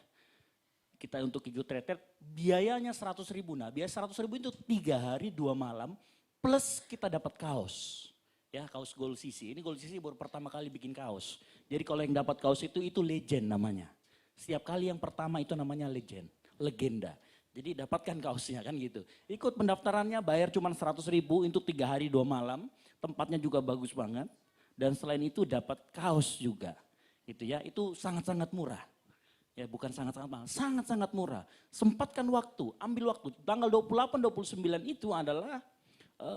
Kita untuk ikut retret biayanya 100.000. Nah biaya 100.000 itu 3 hari 2 malam plus kita dapat kaos. Ya kaos Gold CC, ini Gold CC baru pertama kali bikin kaos. Jadi kalau yang dapat kaos itu legend namanya. Setiap kali yang pertama itu namanya legend, legenda. Jadi dapatkan kaosnya kan gitu. Ikut pendaftarannya bayar cuma 100.000 untuk 3 hari 2 malam. Tempatnya juga bagus banget. Dan selain itu dapat kaos juga. Gitu ya, itu sangat-sangat murah. Ya bukan sangat-sangat mahal, sangat-sangat murah. Sempatkan waktu, ambil waktu. Tanggal 28, 29 itu adalah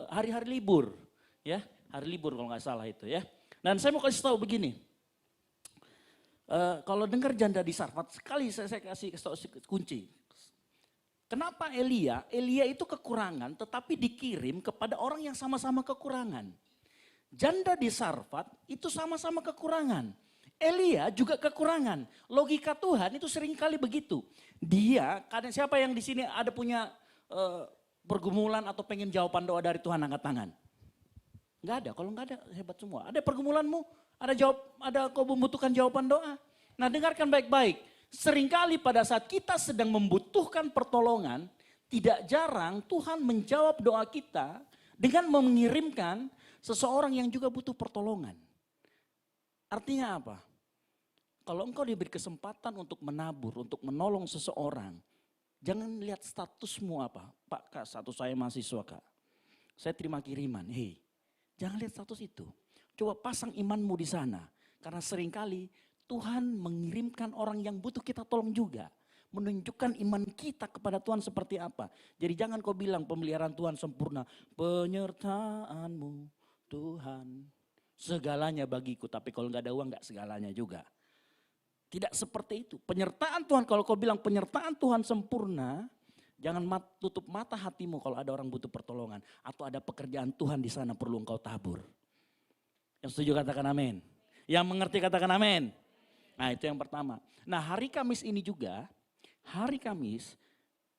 hari-hari libur. Ya, hari libur kalau nggak salah itu ya. Dan saya mau kasih tahu begini. Kalau dengar janda di Sarfat, sekali saya kasih tahu kunci. Kenapa Elia? Elia itu kekurangan tetapi dikirim kepada orang yang sama-sama kekurangan. Janda di Sarfat itu sama-sama kekurangan. Elia juga kekurangan. Logika Tuhan itu seringkali begitu. Dia, kadang siapa yang di sini ada punya pergumulan atau pengen jawaban doa dari Tuhan, angkat tangan. Enggak ada, kalau enggak ada hebat semua. Ada pergumulanmu, ada kau membutuhkan jawaban doa. Nah dengarkan baik-baik. Seringkali pada saat kita sedang membutuhkan pertolongan, tidak jarang Tuhan menjawab doa kita dengan mengirimkan seseorang yang juga butuh pertolongan. Artinya apa? Kalau engkau diberi kesempatan untuk menabur, untuk menolong seseorang, jangan lihat statusmu apa. Pak, Kak, status saya mahasiswa, Kak. Saya terima kiriman. Hei, jangan lihat status itu. Coba pasang imanmu di sana. Karena seringkali Tuhan mengirimkan orang yang butuh kita tolong juga. Menunjukkan iman kita kepada Tuhan seperti apa. Jadi jangan kau bilang pemeliharaan Tuhan sempurna. Penyertaanmu Tuhan segalanya bagiku. Tapi kalau nggak ada uang nggak segalanya juga. Tidak seperti itu. Penyertaan Tuhan, kalau kau bilang penyertaan Tuhan sempurna. Jangan tutup mata hatimu kalau ada orang butuh pertolongan. Atau ada pekerjaan Tuhan di sana perlu engkau tabur. Yang setuju katakan amin. Yang mengerti katakan amin. Nah itu yang pertama. Nah hari Kamis ini juga, hari Kamis,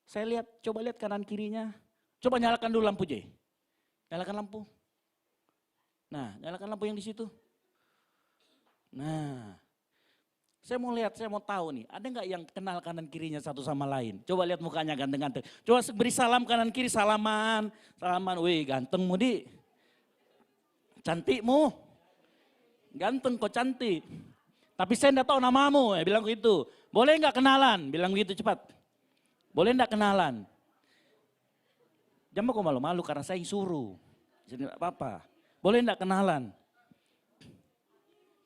saya lihat, coba lihat kanan kirinya. Coba nyalakan dulu lampu J. Nyalakan lampu. Nah nyalakan lampu yang di situ. Nah, saya mau lihat, saya mau tahu nih, ada nggak yang kenal kanan kirinya satu sama lain? Coba lihat mukanya ganteng-ganteng. Coba beri salam kanan kiri, salaman. Salaman, wih gantengmu di. Cantikmu. Ganteng kok cantik. Tapi saya enggak tahu namamu, ya bilang gitu. Boleh enggak kenalan? Bilang gitu cepat. Boleh enggak kenalan? Jangan kok malu-malu karena saya yang suruh. Jadi enggak apa-apa. Boleh enggak kenalan?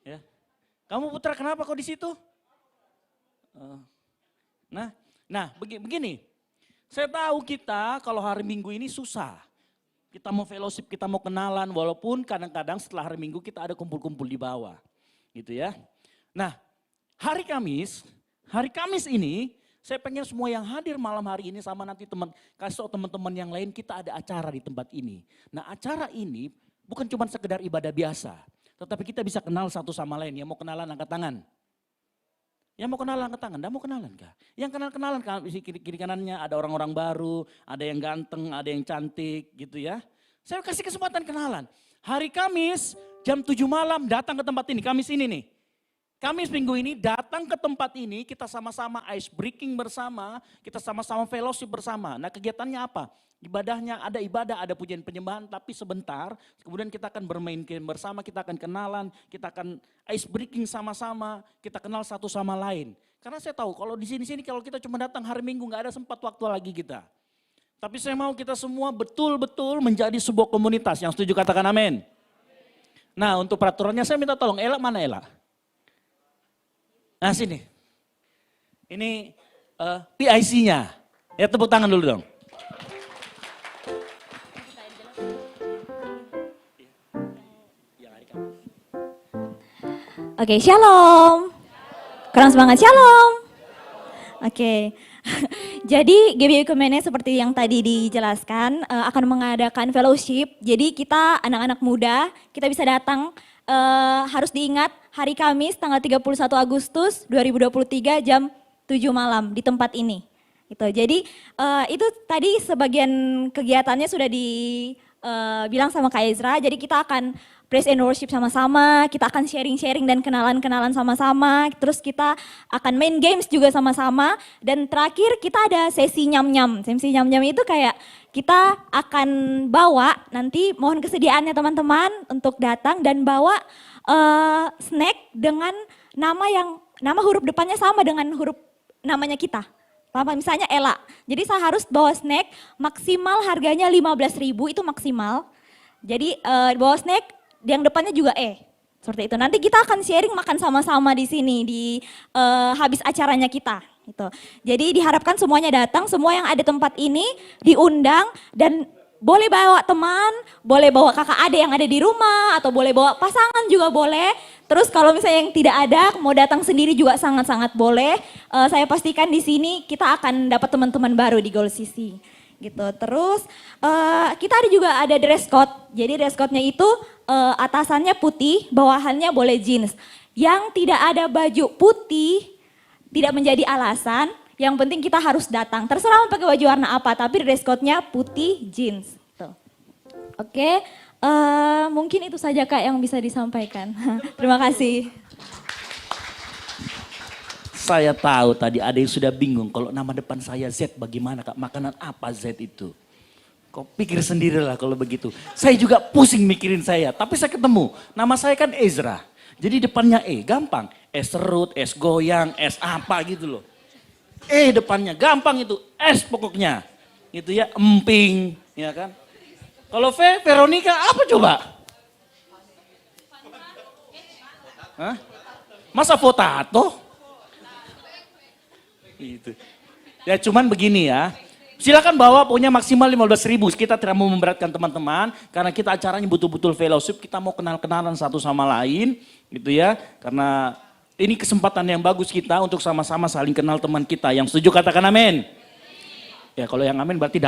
Ya. Kamu putra kenapa kok di situ? Nah, begini. Saya tahu kita kalau hari Minggu ini susah. Kita mau fellowship, kita mau kenalan, walaupun kadang-kadang setelah hari Minggu kita ada kumpul-kumpul di bawah. Gitu ya. Nah, hari Kamis ini, saya pengen semua yang hadir malam hari ini sama nanti kasih tahu teman-teman yang lain kita ada acara di tempat ini. Nah acara ini bukan cuma sekedar ibadah biasa, tetapi kita bisa kenal satu sama lain. Yang mau kenalan angkat tangan. Yang mau kenalan angkat tangan, enggak mau kenalan kah? Yang kenalan kiri kanannya ada orang-orang baru, ada yang ganteng, ada yang cantik gitu ya. Saya kasih kesempatan kenalan. Hari Kamis jam 7 malam datang ke tempat ini, Kamis ini nih. Kamis minggu ini datang ke tempat ini, kita sama-sama ice breaking bersama, kita sama-sama fellowship bersama. Nah kegiatannya apa? Ibadahnya ada ibadah, ada pujian penyembahan, tapi sebentar. Kemudian kita akan bermain game bersama, kita akan kenalan, kita akan ice breaking sama-sama, kita kenal satu sama lain. Karena saya tahu kalau di sini kalau kita cuma datang hari Minggu nggak ada sempat waktu lagi kita. Tapi saya mau kita semua betul-betul menjadi sebuah komunitas. Yang setuju katakan amin. Nah untuk peraturannya saya minta tolong, Ella mana Ella? Nah sini, ini PIC-nya, ya tepuk tangan dulu dong. Oke, shalom. Kurang semangat, shalom. Oke, jadi GBI Kumene seperti yang tadi dijelaskan akan mengadakan fellowship. Jadi kita anak-anak muda, kita bisa datang. Harus diingat hari Kamis tanggal 31 Agustus 2023 jam 7 malam di tempat ini. Gitu. Jadi itu tadi sebagian kegiatannya sudah dibilang sama Kak Ezra. Jadi kita akan praise and worship sama-sama, kita akan sharing-sharing dan kenalan-kenalan sama-sama. Terus kita akan main games juga sama-sama. Dan terakhir kita ada sesi nyam-nyam. Sesi nyam-nyam itu kayak kita akan bawa, nanti mohon kesediaannya teman-teman untuk datang dan bawa snack dengan nama huruf depannya sama dengan huruf namanya kita. Misalnya Ella, jadi saya harus bawa snack maksimal harganya 15.000 itu maksimal. Jadi bawa snack yang depannya juga seperti itu. Nanti kita akan sharing makan sama-sama di sini di habis acaranya kita. Gitu. Jadi diharapkan semuanya datang, semua yang ada tempat ini diundang dan boleh bawa teman, boleh bawa kakak adik yang ada di rumah atau boleh bawa pasangan juga boleh. Terus kalau misalnya yang tidak ada, mau datang sendiri juga sangat-sangat boleh. Saya pastikan di sini kita akan dapat teman-teman baru di Gold CC. Gitu. Terus kita juga ada dress code. Jadi dress code-nya itu atasannya putih, bawahannya boleh jeans. Yang tidak ada baju putih tidak menjadi alasan. Yang penting kita harus datang. Terserah mau pakai baju warna apa, tapi dress code-nya putih jeans. Tuh. Oke. Mungkin itu saja Kak yang bisa disampaikan. Terima kasih. Saya tahu tadi ada yang sudah bingung kalau nama depan saya Z bagaimana Kak, makanan apa Z itu? Kok pikir sendirilah kalau begitu. Saya juga pusing mikirin saya, tapi saya ketemu. Nama saya kan Ezra. Jadi depannya gampang. Es serut, es goyang, es apa gitu loh. Depannya gampang itu, es pokoknya. Gitu ya, emping, ya kan? Kalau Veronica apa coba? Hah? Masa potato? Gitu. Ya cuman begini ya. Silakan bawa pokoknya maksimal 15.000. Kita tidak mau memberatkan teman-teman karena kita acaranya betul-betul fellowship, kita mau kenal-kenalan satu sama lain gitu ya. Karena ini kesempatan yang bagus kita untuk sama-sama saling kenal teman kita. Yang setuju katakan amin. Ya kalau yang amin berarti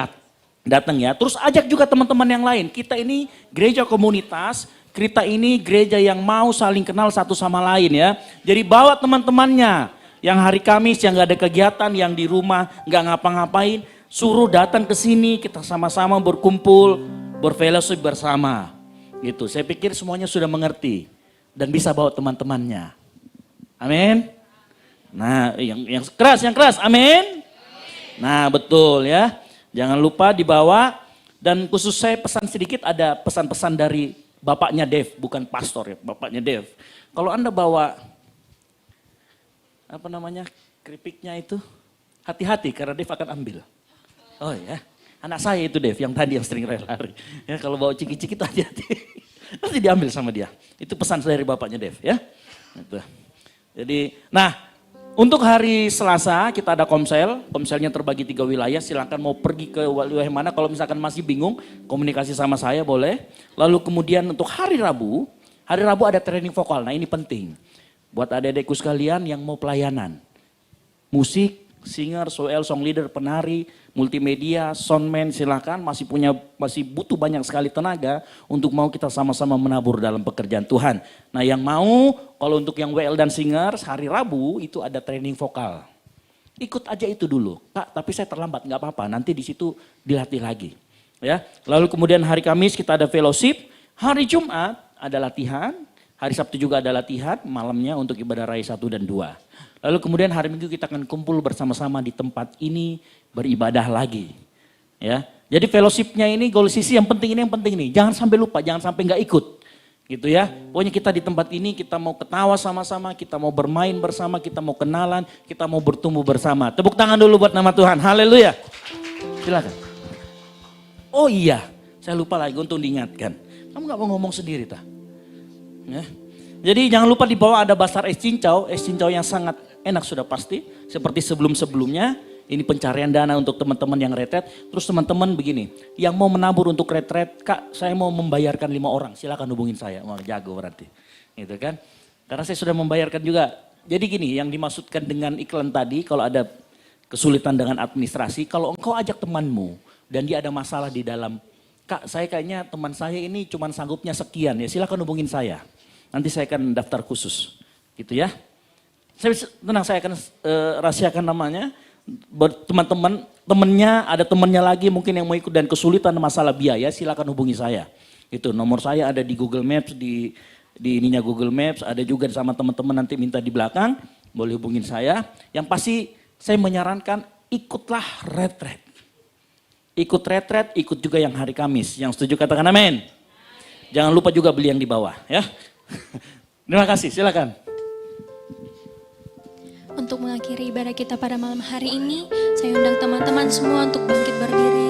datang ya. Terus ajak juga teman-teman yang lain. Kita ini gereja komunitas, kita ini gereja yang mau saling kenal satu sama lain ya. Jadi bawa teman-temannya yang hari Kamis yang gak ada kegiatan, yang di rumah gak ngapa-ngapain, suruh datang ke sini, kita sama-sama berkumpul, berfellowship bersama. Gitu. Saya pikir semuanya sudah mengerti dan bisa bawa teman-temannya. Amin. Nah, yang keras, amin. Nah, betul ya. Jangan lupa dibawa dan khusus saya pesan sedikit, ada pesan-pesan dari bapaknya Dev, bukan pastor ya, bapaknya Dev. Kalau Anda bawa keripiknya itu, hati-hati karena Dev akan ambil. Oh ya, anak saya itu Dev yang tadi yang sering lari. Ya kalau bawa ciki-ciki itu hati-hati, nanti diambil sama dia. Itu pesan dari bapaknya Dev ya. Gitu. Jadi, nah untuk hari Selasa kita ada komselnya terbagi 3 wilayah, silakan mau pergi ke wilayah mana, kalau misalkan masih bingung komunikasi sama saya boleh. Lalu kemudian untuk hari Rabu ada training vokal, nah ini penting. Buat adik-adikku sekalian yang mau pelayanan, musik, singer, song leader, penari, multimedia, soundman silakan masih butuh banyak sekali tenaga untuk mau kita sama-sama menabur dalam pekerjaan Tuhan. Nah yang mau, kalau untuk yang WL dan singers hari Rabu itu ada training vokal. Ikut aja itu dulu, Pak tapi saya terlambat nggak apa-apa, nanti di situ dilatih lagi. Ya, lalu kemudian hari Kamis kita ada fellowship, hari Jumat ada latihan, hari Sabtu juga ada latihan malamnya untuk ibadah raya 1 dan 2. Lalu kemudian hari Minggu kita akan kumpul bersama-sama di tempat ini beribadah lagi. Ya, jadi fellowshipnya ini Gold CC yang penting ini. Jangan sampai lupa, jangan sampai nggak ikut. Gitu ya. Pokoknya kita di tempat ini kita mau ketawa sama-sama, kita mau bermain bersama, kita mau kenalan, kita mau bertumbuh bersama. Tepuk tangan dulu buat nama Tuhan. Haleluya. Silakan. Oh iya, saya lupa lagi untuk diingatkan. Kamu nggak mau ngomong sendiri tak? Ya. Jadi jangan lupa di bawah ada basar es cincau yang sangat enak sudah pasti. Seperti sebelum-sebelumnya, ini pencarian dana untuk teman-teman yang retret. Terus teman-teman begini, yang mau menabur untuk retret, Kak saya mau membayarkan 5 orang, silakan hubungin saya. Mau jago berarti, gitu kan. Karena saya sudah membayarkan juga. Jadi gini, yang dimaksudkan dengan iklan tadi, kalau ada kesulitan dengan administrasi, kalau engkau ajak temanmu dan dia ada masalah di dalam, Kak saya kayaknya teman saya ini cuma sanggupnya sekian ya, silakan hubungin saya. Nanti saya akan daftar khusus, gitu ya. Saya akan rahasiakan namanya. Temennya ada temennya lagi mungkin yang mau ikut dan kesulitan masalah biaya, silakan hubungi saya. Itu nomor saya ada di Google Maps, di ininya Google Maps, ada juga sama teman-teman nanti minta di belakang, boleh hubungin saya. Yang pasti saya menyarankan ikutlah retret. Ikut retret, ikut juga yang hari Kamis. Yang setuju katakan amin. Jangan lupa juga beli yang di bawah ya. Terima kasih, silakan. Untuk mengakhiri ibadah kita pada malam hari ini, saya undang teman-teman semua untuk bangkit berdiri.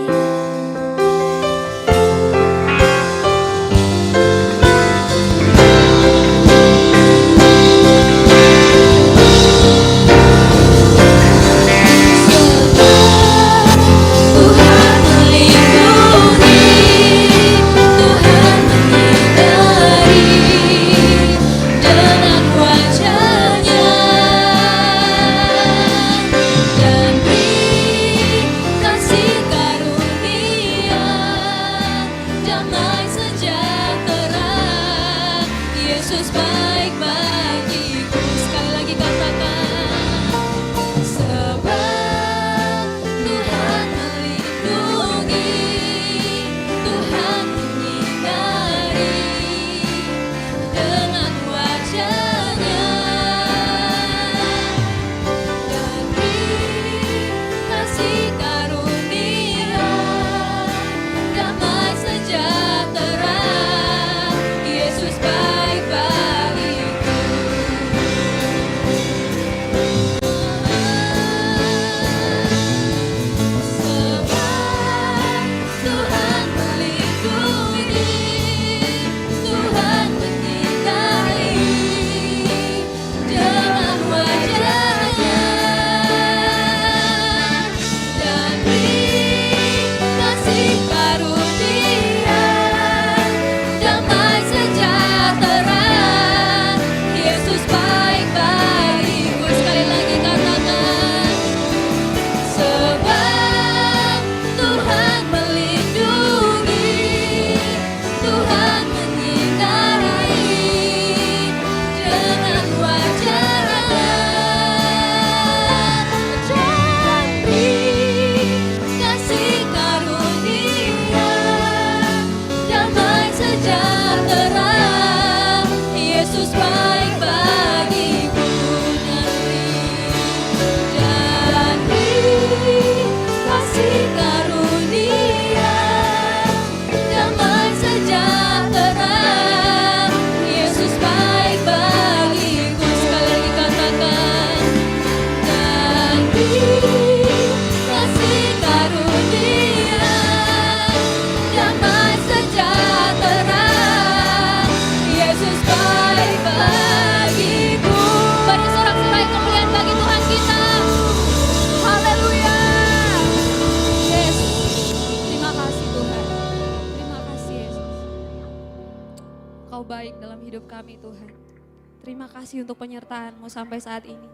Terima kasih untuk penyertaan-Mu sampai saat ini.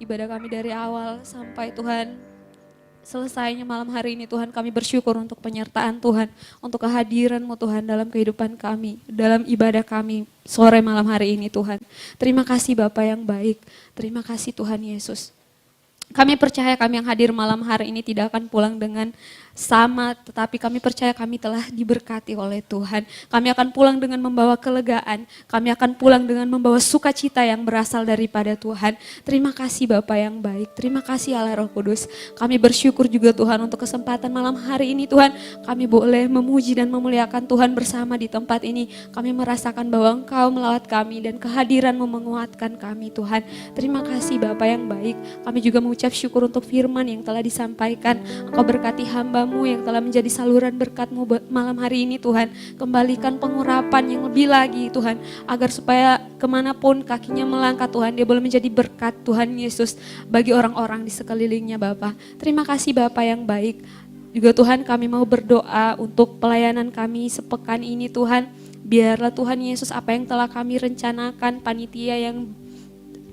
Ibadah kami dari awal sampai Tuhan selesainya malam hari ini Tuhan, kami bersyukur untuk penyertaan Tuhan, untuk kehadiran-Mu Tuhan dalam kehidupan kami, dalam ibadah kami sore malam hari ini Tuhan. Terima kasih Bapa yang baik, terima kasih Tuhan Yesus. Kami percaya kami yang hadir malam hari ini tidak akan pulang dengan sama, tetapi kami percaya kami telah diberkati oleh Tuhan. Kami akan pulang dengan membawa kelegaan, kami akan pulang dengan membawa sukacita yang berasal daripada Tuhan. Terima kasih Bapa yang baik, terima kasih Allah Roh Kudus. Kami bersyukur juga Tuhan untuk kesempatan malam hari ini Tuhan. Kami boleh memuji dan memuliakan Tuhan bersama di tempat ini. Kami merasakan bahwa Engkau melawat kami dan kehadiran-Mu menguatkan kami Tuhan. Terima kasih Bapa yang baik. Kami juga mengucap syukur untuk firman yang telah disampaikan. Engkau berkati hamba-Mu yang telah menjadi saluran berkat-Mu malam hari ini Tuhan. Kembalikan pengurapan yang lebih lagi Tuhan, agar supaya kemanapun kakinya melangkah Tuhan, dia boleh menjadi berkat Tuhan Yesus bagi orang-orang di sekelilingnya Bapa. Terima kasih Bapa yang baik. Juga Tuhan kami mau berdoa untuk pelayanan kami sepekan ini Tuhan. Biarlah Tuhan Yesus apa yang telah kami rencanakan, panitia yang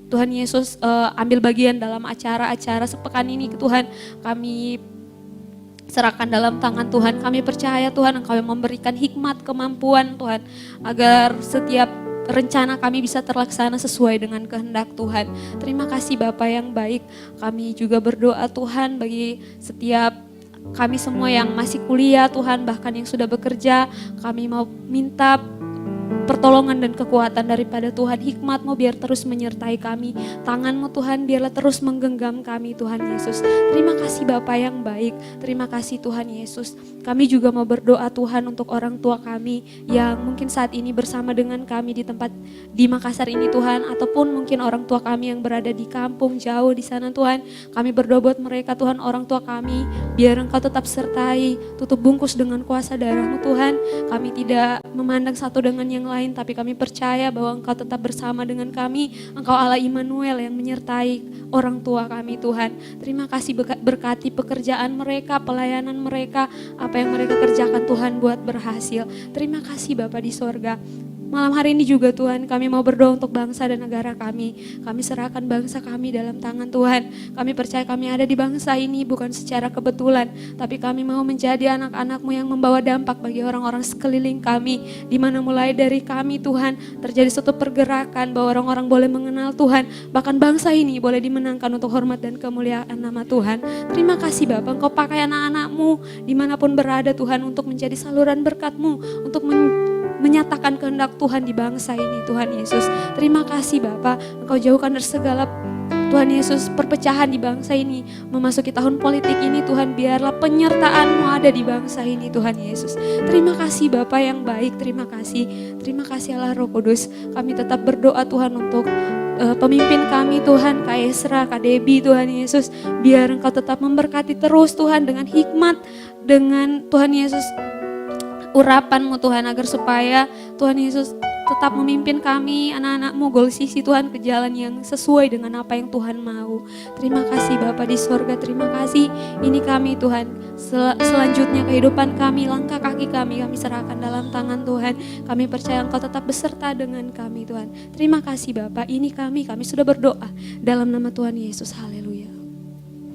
Tuhan Yesus ambil bagian dalam acara-acara sepekan ini Tuhan, kami serahkan dalam tangan Tuhan. Kami percaya Tuhan Engkau yang memberikan hikmat, kemampuan Tuhan, agar setiap rencana kami bisa terlaksana sesuai dengan kehendak Tuhan. Terima kasih Bapa yang baik. Kami juga berdoa Tuhan bagi setiap kami semua yang masih kuliah Tuhan, bahkan yang sudah bekerja. Kami mau minta pertolongan dan kekuatan daripada Tuhan. Hikmat-Mu biar terus menyertai kami. Tangan-Mu Tuhan biarlah terus menggenggam kami Tuhan Yesus. Terima kasih Bapa yang baik. Terima kasih Tuhan Yesus. Kami juga mau berdoa Tuhan untuk orang tua kami yang mungkin saat ini bersama dengan kami di tempat di Makassar ini Tuhan. Ataupun mungkin orang tua kami yang berada di kampung jauh di sana Tuhan. Kami berdoa buat mereka Tuhan, orang tua kami. Biar Engkau tetap sertai, tutup bungkus dengan kuasa darah-Mu Tuhan. Kami tidak memandang satu dengan yang lain, tapi kami percaya bahwa Engkau tetap bersama dengan kami. Engkau Allah Immanuel yang menyertai orang tua kami Tuhan. Terima kasih berkati pekerjaan mereka, pelayanan mereka, apa yang mereka kerjakan Tuhan buat berhasil. Terima kasih Bapa di sorga. Malam hari ini juga Tuhan, kami mau berdoa untuk bangsa dan negara kami. Kami serahkan bangsa kami dalam tangan Tuhan. Kami percaya kami ada di bangsa ini bukan secara kebetulan, tapi kami mau menjadi anak-anak-Mu yang membawa dampak bagi orang-orang sekeliling kami. Di mana mulai dari kami Tuhan, terjadi suatu pergerakan bahwa orang-orang boleh mengenal Tuhan. Bahkan bangsa ini boleh dimenangkan untuk hormat dan kemuliaan nama Tuhan. Terima kasih Bapa, Engkau pakai anak-anak-Mu dimanapun berada Tuhan untuk menjadi saluran berkat-Mu, untuk menyatakan kehendak Tuhan di bangsa ini Tuhan Yesus. Terima kasih Bapa, Engkau jauhkan dari segala Tuhan Yesus perpecahan di bangsa ini. Memasuki tahun politik ini Tuhan, biarlah penyertaan-Mu ada di bangsa ini Tuhan Yesus. Terima kasih Bapa yang baik, terima kasih. Terima kasih Allah Roh Kudus. Kami tetap berdoa Tuhan untuk pemimpin kami Tuhan, Kak Esra, Kak Debbie Tuhan Yesus. Biar Engkau tetap memberkati terus Tuhan dengan hikmat, dengan Tuhan Yesus urapan-Mu Tuhan, agar supaya Tuhan Yesus tetap memimpin kami, anak-anak-Mu, Golsisi Tuhan, ke jalan yang sesuai dengan apa yang Tuhan mau. Terima kasih Bapa di sorga, terima kasih. Ini kami Tuhan, selanjutnya kehidupan kami, langkah kaki kami serahkan dalam tangan Tuhan. Kami percaya Engkau tetap beserta dengan kami Tuhan. Terima kasih Bapa, ini kami sudah berdoa dalam nama Tuhan Yesus, haleluya.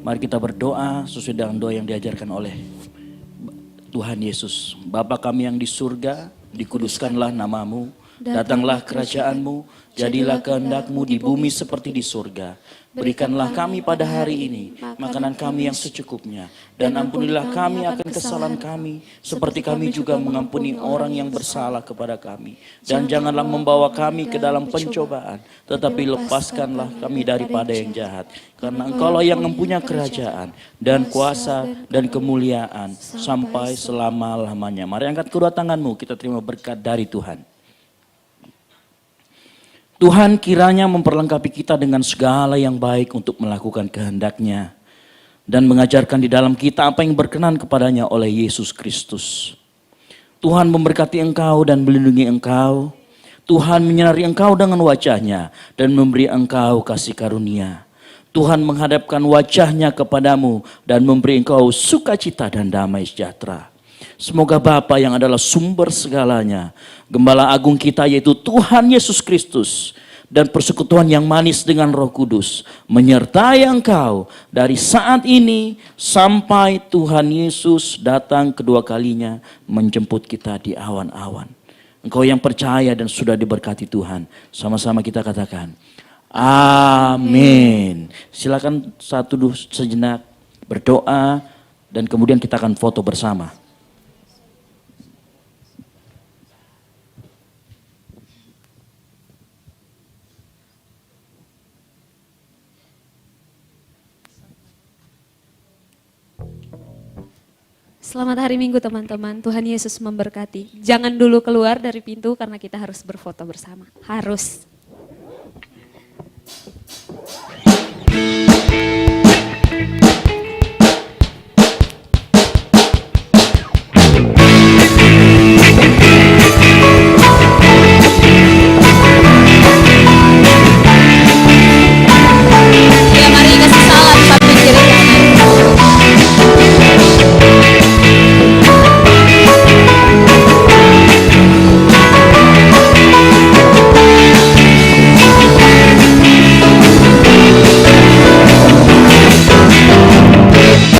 Mari kita berdoa sesuai dengan doa yang diajarkan oleh Tuhan Yesus. Bapa kami yang di surga, dikuduskanlah nama-Mu, datanglah kerajaan-Mu, jadilah kehendak-Mu di bumi seperti di surga. Berikanlah kami pada hari ini makanan kami yang secukupnya, dan ampunilah kami akan kesalahan kami, seperti kami juga mengampuni orang yang bersalah kepada kami. Dan janganlah membawa kami ke dalam pencobaan, tetapi lepaskanlah kami daripada yang jahat. Karena Engkaulah yang mempunyai kerajaan dan kuasa dan kemuliaan sampai selama-lamanya. Mari angkat kedua tanganmu, kita terima berkat dari Tuhan. Tuhan kiranya memperlengkapi kita dengan segala yang baik untuk melakukan kehendak-Nya dan mengajarkan di dalam kita apa yang berkenan kepadanya oleh Yesus Kristus. Tuhan memberkati engkau dan melindungi engkau. Tuhan menyinari engkau dengan wajah-Nya dan memberi engkau kasih karunia. Tuhan menghadapkan wajah-Nya kepadamu dan memberi engkau sukacita dan damai sejahtera. Semoga Bapa yang adalah sumber segalanya, Gembala Agung kita yaitu Tuhan Yesus Kristus, dan persekutuan yang manis dengan Roh Kudus menyertai engkau dari saat ini sampai Tuhan Yesus datang kedua kalinya menjemput kita di awan-awan. Engkau yang percaya dan sudah diberkati Tuhan, sama-sama kita katakan amin. Silakan sejenak berdoa dan kemudian kita akan foto bersama. Selamat hari Minggu teman-teman, Tuhan Yesus memberkati. Jangan dulu keluar dari pintu karena kita harus berfoto bersama. Harus.